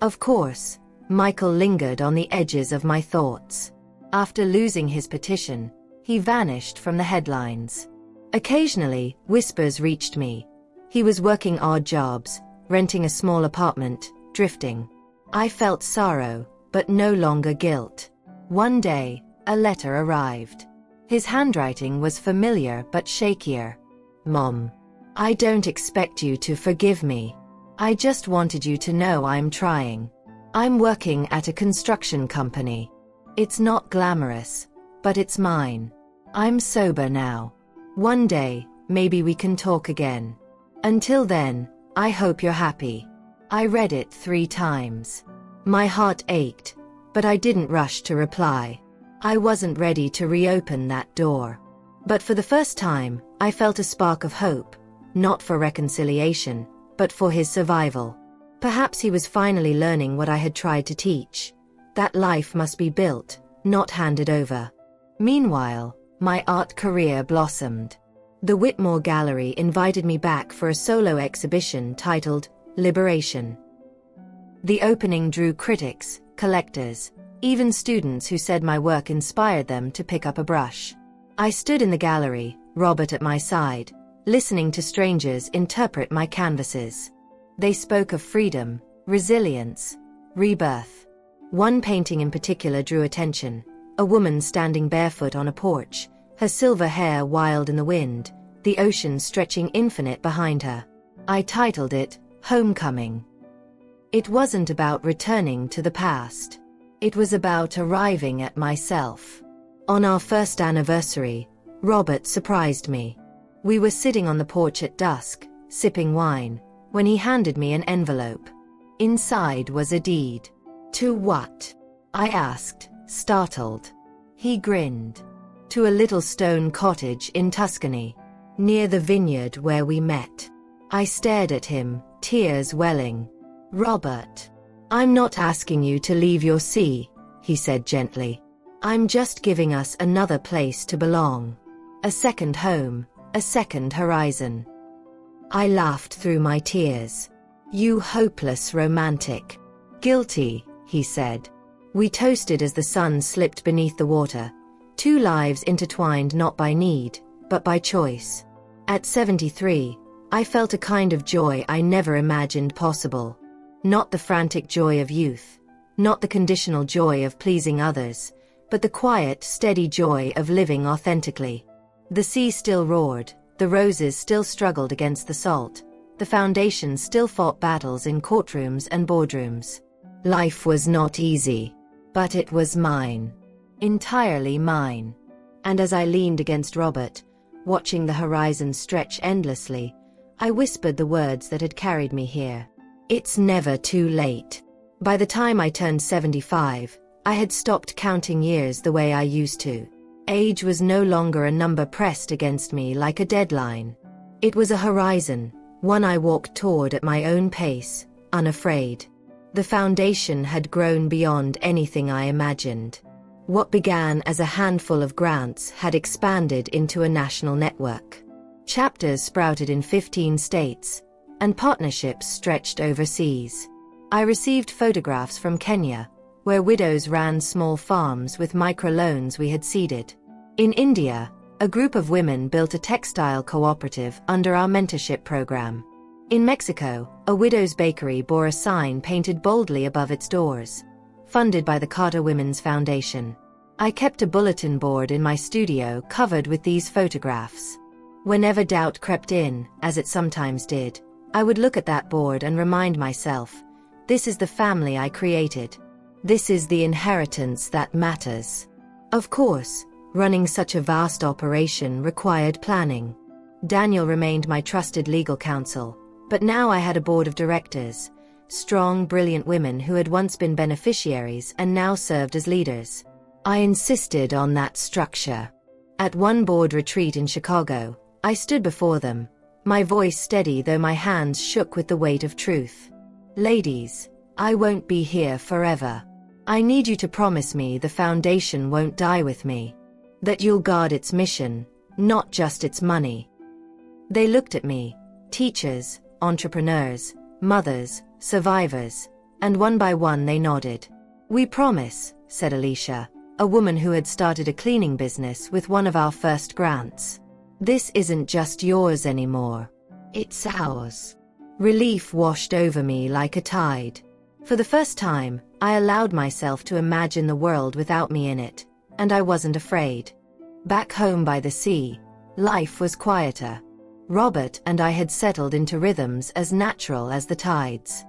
Of course, Michael lingered on the edges of my thoughts. After losing his petition, he vanished from the headlines. Occasionally, whispers reached me. He was working odd jobs, renting a small apartment, drifting. I felt sorrow, but no longer guilt. One day, a letter arrived. His handwriting was familiar but shakier. "Mom, I don't expect you to forgive me. I just wanted you to know I'm trying. I'm working at a construction company. It's not glamorous, but it's mine. I'm sober now. One day, maybe we can talk again. Until then, I hope you're happy. I read it 3 times. My heart ached, but I didn't rush to reply. I wasn't ready to reopen that door. But for the first time, I felt a spark of hope, not for reconciliation, but for his survival. Perhaps he was finally learning what I had tried to teach, that life must be built, not handed over. Meanwhile, my art career blossomed. The Whitmore Gallery invited me back for a solo exhibition titled Liberation. The opening drew critics, collectors, even students who said my work inspired them to pick up a brush. I stood in the gallery, Robert at my side, listening to strangers interpret my canvases. They spoke of freedom, resilience, rebirth. One painting in particular drew attention, a woman standing barefoot on a porch, her silver hair wild in the wind, the ocean stretching infinite behind her. I titled it, Homecoming. It wasn't about returning to the past. It was about arriving at myself. On our first anniversary, Robert surprised me. We were sitting on the porch at dusk, sipping wine, when he handed me an envelope. Inside was a deed. To what? I asked, startled. He grinned. To a little stone cottage in Tuscany, near the vineyard where we met. I stared at him, tears welling. Robert, I'm not asking you to leave your sea, he said gently. I'm just giving us another place to belong. A second home, a second horizon. I laughed through my tears. You hopeless romantic. Guilty, he said. We toasted as the sun slipped beneath the water. 2 lives intertwined not by need, but by choice. At 73, I felt a kind of joy I never imagined possible. Not the frantic joy of youth, not the conditional joy of pleasing others, but the quiet, steady joy of living authentically. The sea still roared, the roses still struggled against the salt, the foundation still fought battles in courtrooms and boardrooms. Life was not easy, but it was mine. Entirely mine. And as I leaned against Robert, watching the horizon stretch endlessly, I whispered the words that had carried me here. It's never too late. By the time I turned 75, I had stopped counting years the way I used to. Age was no longer a number pressed against me like a deadline. It was a horizon, one I walked toward at my own pace, unafraid. The foundation had grown beyond anything I imagined. What began as a handful of grants had expanded into a national network. Chapters sprouted in 15 states, and partnerships stretched overseas. I received photographs from Kenya, where widows ran small farms with microloans we had seeded. In India, a group of women built a textile cooperative under our mentorship program. In Mexico, a widow's bakery bore a sign painted boldly above its doors, funded by the Carter Women's Foundation. I kept a bulletin board in my studio covered with these photographs. Whenever doubt crept in, as it sometimes did, I would look at that board and remind myself, this is the family I created. This is the inheritance that matters. Of course, running such a vast operation required planning. Daniel remained my trusted legal counsel, but now I had a board of directors, strong, brilliant women who had once been beneficiaries and now served as leaders. I insisted on that structure. At one board retreat in Chicago, I stood before them, my voice steady though my hands shook with the weight of truth. Ladies, I won't be here forever. I need you to promise me the foundation won't die with me. That you'll guard its mission, not just its money. They looked at me, teachers, entrepreneurs, mothers, survivors, and one by one they nodded. We promise, said Alicia, a woman who had started a cleaning business with one of our first grants. This isn't just yours anymore. It's ours. Relief washed over me like a tide. For the first time, I allowed myself to imagine the world without me in it, and I wasn't afraid. Back home by the sea, life was quieter. Robert and I had settled into rhythms as natural as the tides.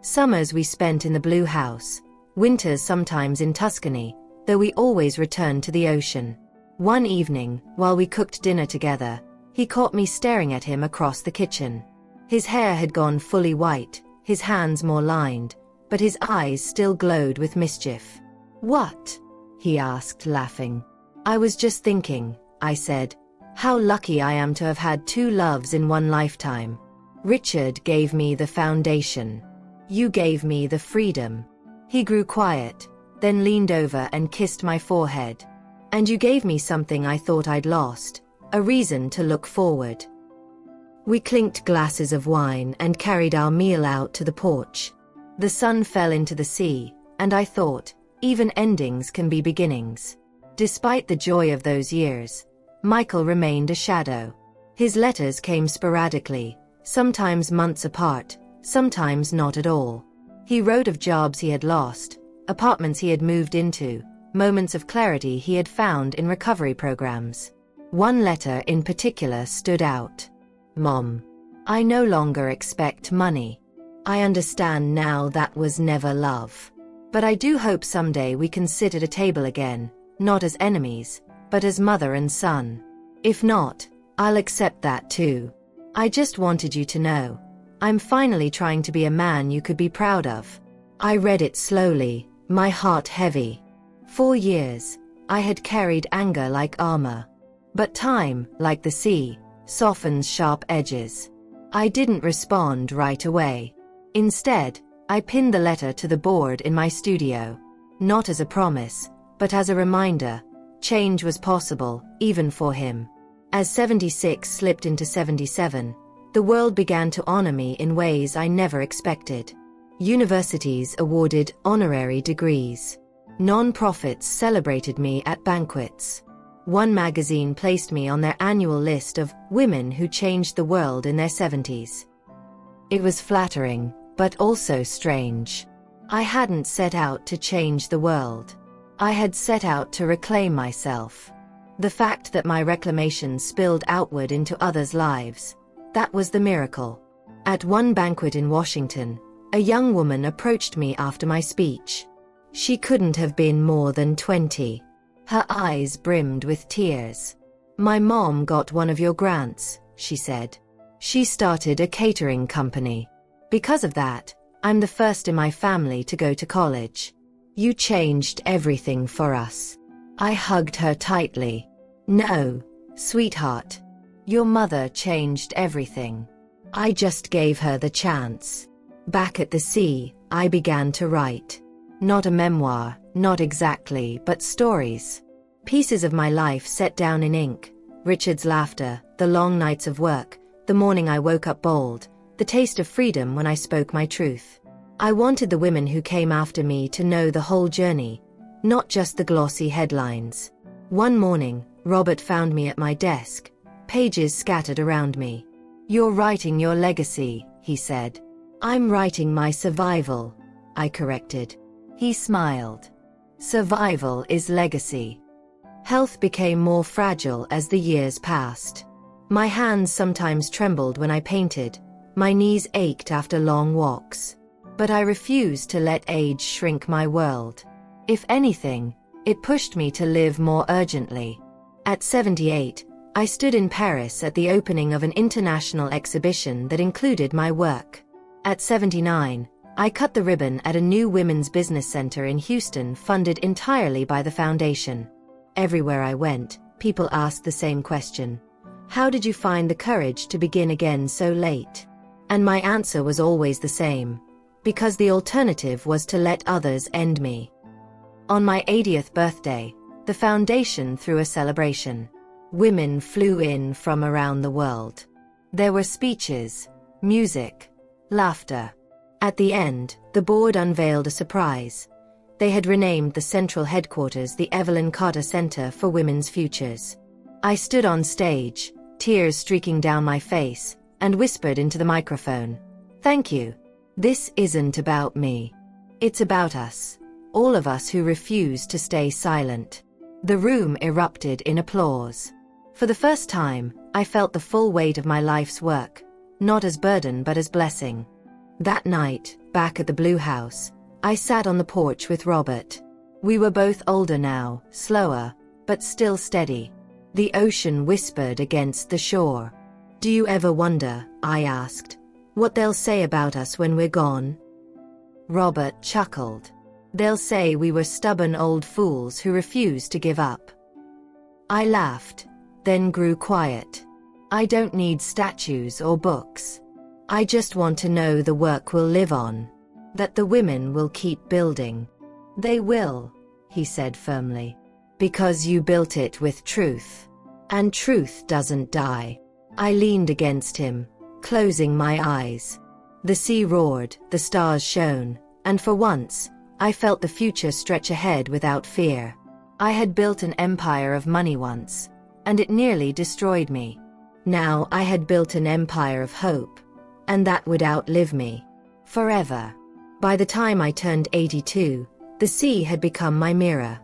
Summers we spent in the Blue House, winters sometimes in Tuscany, though we always returned to the ocean. One evening, while we cooked dinner together, he caught me staring at him across the kitchen. His hair had gone fully white, his hands more lined, but his eyes still glowed with mischief. "What?" he asked, laughing. "I was just thinking," I said, "how lucky I am to have had two loves in one lifetime. Richard gave me the foundation. You gave me the freedom." He grew quiet, then leaned over and kissed my forehead. "And you gave me something I thought I'd lost, a reason to look forward." We clinked glasses of wine and carried our meal out to the porch. The sun fell into the sea, and I thought, even endings can be beginnings. Despite the joy of those years, Michael remained a shadow. His letters came sporadically, sometimes months apart, sometimes not at all. He wrote of jobs he had lost, apartments he had moved into, moments of clarity he had found in recovery programs. One letter in particular stood out. "Mom, I no longer expect money. I understand now that was never love. But I do hope someday we can sit at a table again, not as enemies, but as mother and son. If not, I'll accept that too. I just wanted you to know. I'm finally trying to be a man you could be proud of." I read it slowly, my heart heavy. For years, I had carried anger like armor. But time, like the sea, softens sharp edges. I didn't respond right away. Instead, I pinned the letter to the board in my studio. Not as a promise, but as a reminder. Change was possible, even for him. As 76 slipped into 77, the world began to honor me in ways I never expected. Universities awarded honorary degrees. Non-profits celebrated me at banquets. One magazine placed me on their annual list of women who changed the world in their 70s. It was flattering, but also strange. I hadn't set out to change the world. I had set out to reclaim myself. The fact that my reclamation spilled outward into others' lives, that was the miracle. At one banquet in Washington, a young woman approached me after my speech. She couldn't have been more than 20. Her eyes brimmed with tears. "My mom got one of your grants," she said. "She started a catering company. Because of that, I'm the first in my family to go to college. You changed everything for us." I hugged her tightly. "No, sweetheart. Your mother changed everything. I just gave her the chance." Back at the sea, I began to write. Not a memoir, not exactly, but stories. Pieces of my life set down in ink. Richard's laughter, the long nights of work, the morning I woke up bold, the taste of freedom when I spoke my truth. I wanted the women who came after me to know the whole journey, not just the glossy headlines. One morning, Robert found me at my desk, pages scattered around me. "You're writing your legacy," he said. "I'm writing my survival," I corrected. He smiled. "Survival is legacy." Health became more fragile as the years passed. My hands sometimes trembled when I painted, my knees ached after long walks. But I refused to let age shrink my world. If anything, it pushed me to live more urgently. At 78, I stood in Paris at the opening of an international exhibition that included my work. At 79, I cut the ribbon at a new women's business center in Houston funded entirely by the foundation. Everywhere I went, people asked the same question. How did you find the courage to begin again so late? And my answer was always the same. Because the alternative was to let others end me. On my 80th birthday, the foundation threw a celebration. Women flew in from around the world. There were speeches, music, laughter. At the end, the board unveiled a surprise. They had renamed the central headquarters the Evelyn Carter Center for Women's Futures. I stood on stage, tears streaking down my face, and whispered into the microphone, "Thank you. This isn't about me. It's about us. All of us who refuse to stay silent." The room erupted in applause. For the first time, I felt the full weight of my life's work, not as burden but as blessing. That night, Back at the blue house, I sat on the porch with Robert. We were both older now, slower, but still steady. The ocean whispered against the shore. "Do you ever wonder," I asked, "what they'll say about us when we're gone?" Robert chuckled. "They'll say we were stubborn old fools who refused to give up." I laughed, then grew quiet. "I don't need statues or books. I just want to know the work will live on. That the women will keep building." "They will," he said firmly. "Because you built it with truth. And truth doesn't die." I leaned against him, closing my eyes. The sea roared, the stars shone, and for once, I felt the future stretch ahead without fear. I had built an empire of money once, and it nearly destroyed me. Now I had built an empire of hope, and that would outlive me. Forever. By the time I turned 82, the sea had become my mirror.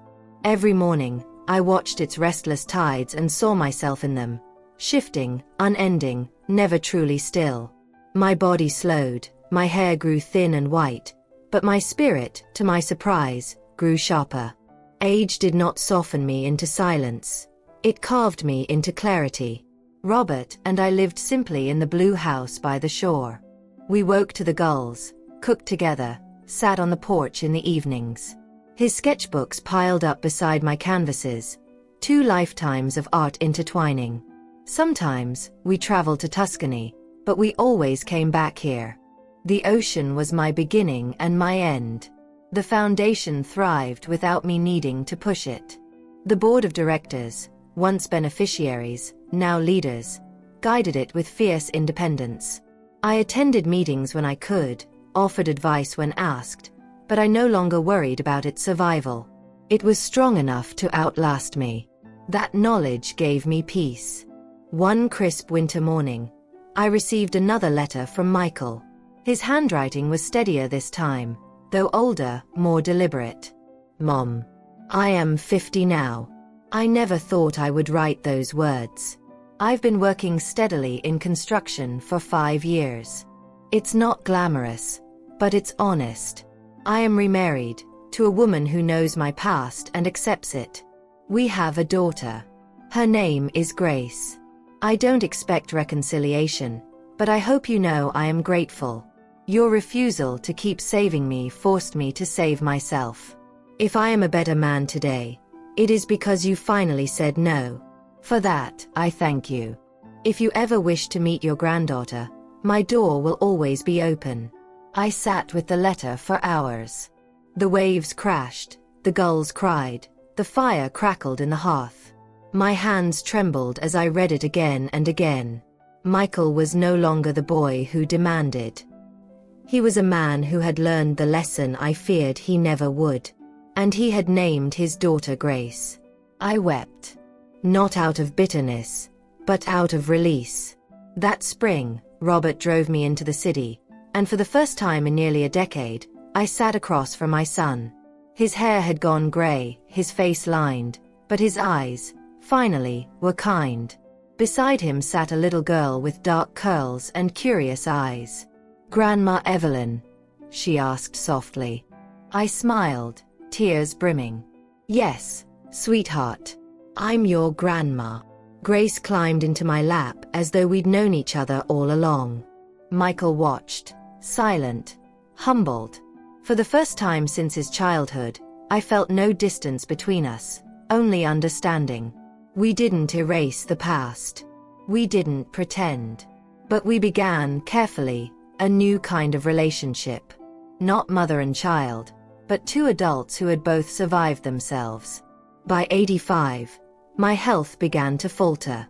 Every morning, I watched its restless tides and saw myself in them, shifting, unending, never truly still. My body slowed, my hair grew thin and white, but my spirit, to my surprise, grew sharper. Age did not soften me into silence. It carved me into clarity. Robert and I lived simply in the blue house by the shore. We woke to the gulls, cooked together, sat on the porch in the evenings. His sketchbooks piled up beside my canvases, 2 lifetimes of art intertwining. Sometimes, we traveled to Tuscany, but we always came back here. The ocean was my beginning and my end. The foundation thrived without me needing to push it. The board of directors, once beneficiaries, now leaders, guided it with fierce independence. I attended meetings when I could, offered advice when asked, but I no longer worried about its survival. It was strong enough to outlast me. That knowledge gave me peace. One crisp winter morning, I received another letter from Michael. His handwriting was steadier this time, though older, more deliberate. "Mom, I am 50 now. I never thought I would write those words. I've been working steadily in construction for 5 years. It's not glamorous, but it's honest. I am remarried, to a woman who knows my past and accepts it. We have a daughter. Her name is Grace. I don't expect reconciliation, but I hope you know I am grateful. Your refusal to keep saving me forced me to save myself. If I am a better man today, it is because you finally said no. For that, I thank you. If you ever wish to meet your granddaughter, my door will always be open." I sat with the letter for hours. The waves crashed, the gulls cried, the fire crackled in the hearth. My hands trembled as I read it again and again. Michael was no longer the boy who demanded. He was a man who had learned the lesson I feared he never would. And he had named his daughter Grace. I wept. Not out of bitterness, but out of release. That spring, Robert drove me into the city, and for the first time in nearly a decade, I sat across from my son. His hair had gone gray, his face lined, but his eyes, finally, were kind. Beside him sat a little girl with dark curls and curious eyes. "Grandma Evelyn?" she asked softly. I smiled, tears brimming. "Yes, sweetheart. I'm your grandma." Grace climbed into my lap as though we'd known each other all along. Michael watched, silent, humbled. For the first time since his childhood, I felt no distance between us, only understanding. We didn't erase the past. We didn't pretend. But we began, carefully, a new kind of relationship. Not mother and child, but 2 adults who had both survived themselves. By 85, my health began to falter.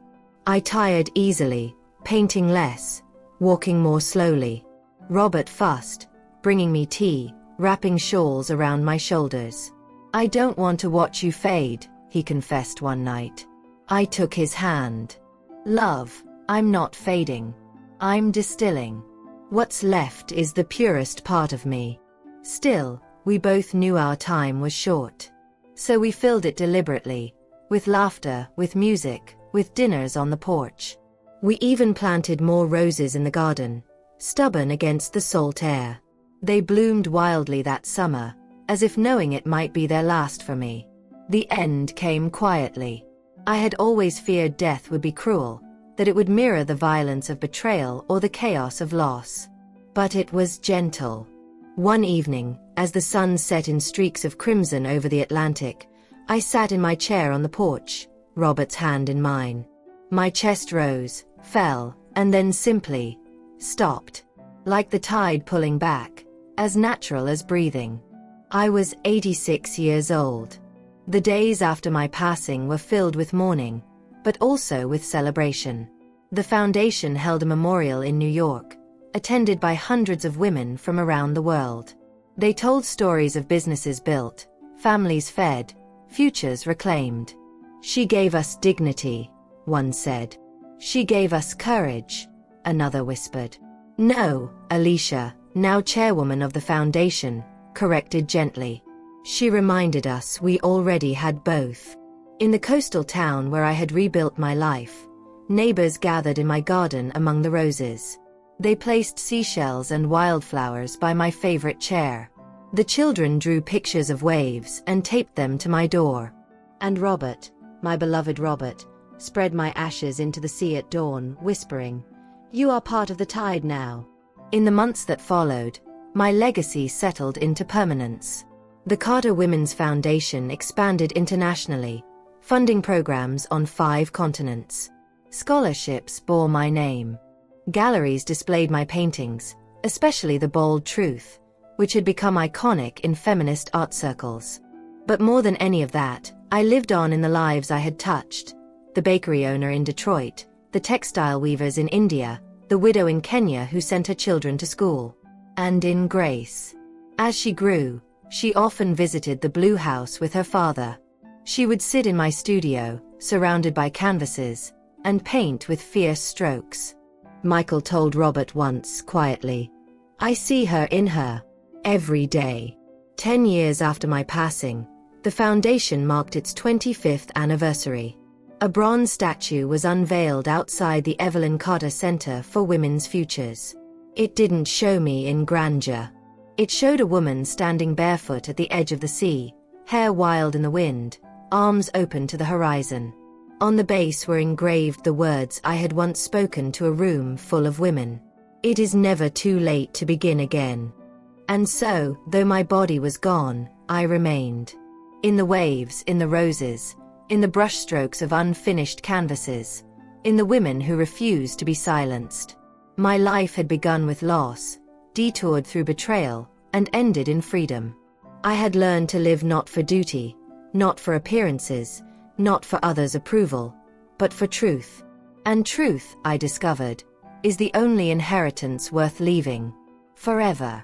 I tired easily, painting less, walking more slowly. Robert fussed, bringing me tea, wrapping shawls around my shoulders. "I don't want to watch you fade," he confessed one night. I took his hand. "Love, I'm not fading. I'm distilling. What's left is the purest part of me." Still, we both knew our time was short. So we filled it deliberately, with laughter, with music, with dinners on the porch. We even planted more roses in the garden, stubborn against the salt air. They bloomed wildly that summer, as if knowing it might be their last for me. The end came quietly. I had always feared death would be cruel, that it would mirror the violence of betrayal or the chaos of loss. But it was gentle. One evening, as the sun set in streaks of crimson over the Atlantic, I sat in my chair on the porch, Robert's hand in mine. My chest rose, fell, and then simply stopped, like the tide pulling back, as natural as breathing. I was 86 years old. The days after my passing were filled with mourning, but also with celebration. The foundation held a memorial in New York, attended by hundreds of women from around the world. They told stories of businesses built, families fed, futures reclaimed. "She gave us dignity," one said. "She gave us courage," another whispered. "No," Alicia, now chairwoman of the foundation, corrected gently. "She reminded us we already had both." In the coastal town where I had rebuilt my life, neighbors gathered in my garden among the roses. They placed seashells and wildflowers by my favorite chair. The children drew pictures of waves and taped them to my door. And Robert, my beloved Robert, spread my ashes into the sea at dawn, whispering, "You are part of the tide now." In the months that followed, my legacy settled into permanence. The Carter Women's Foundation expanded internationally, funding programs on 5 continents. Scholarships bore my name. Galleries displayed my paintings, especially The Bold Truth, which had become iconic in feminist art circles. But more than any of that, I lived on in the lives I had touched. The bakery owner in Detroit, the textile weavers in India, the widow in Kenya who sent her children to school. And in Grace. As she grew, she often visited the Blue House with her father. She would sit in my studio, surrounded by canvases, and paint with fierce strokes. Michael told Robert once, quietly, "I see her in her, every day." 10 years after my passing, the foundation marked its 25th anniversary. A bronze statue was unveiled outside the Evelyn Carter Center for Women's Futures. It didn't show me in grandeur. It showed a woman standing barefoot at the edge of the sea, hair wild in the wind, arms open to the horizon. On the base were engraved the words I had once spoken to a room full of women. "It is never too late to begin again." And so, though my body was gone, I remained. In the waves, in the roses, in the brushstrokes of unfinished canvases, in the women who refused to be silenced. My life had begun with loss, detoured through betrayal, and ended in freedom. I had learned to live not for duty, not for appearances, not for others' approval, but for truth. And truth, I discovered, is the only inheritance worth leaving forever.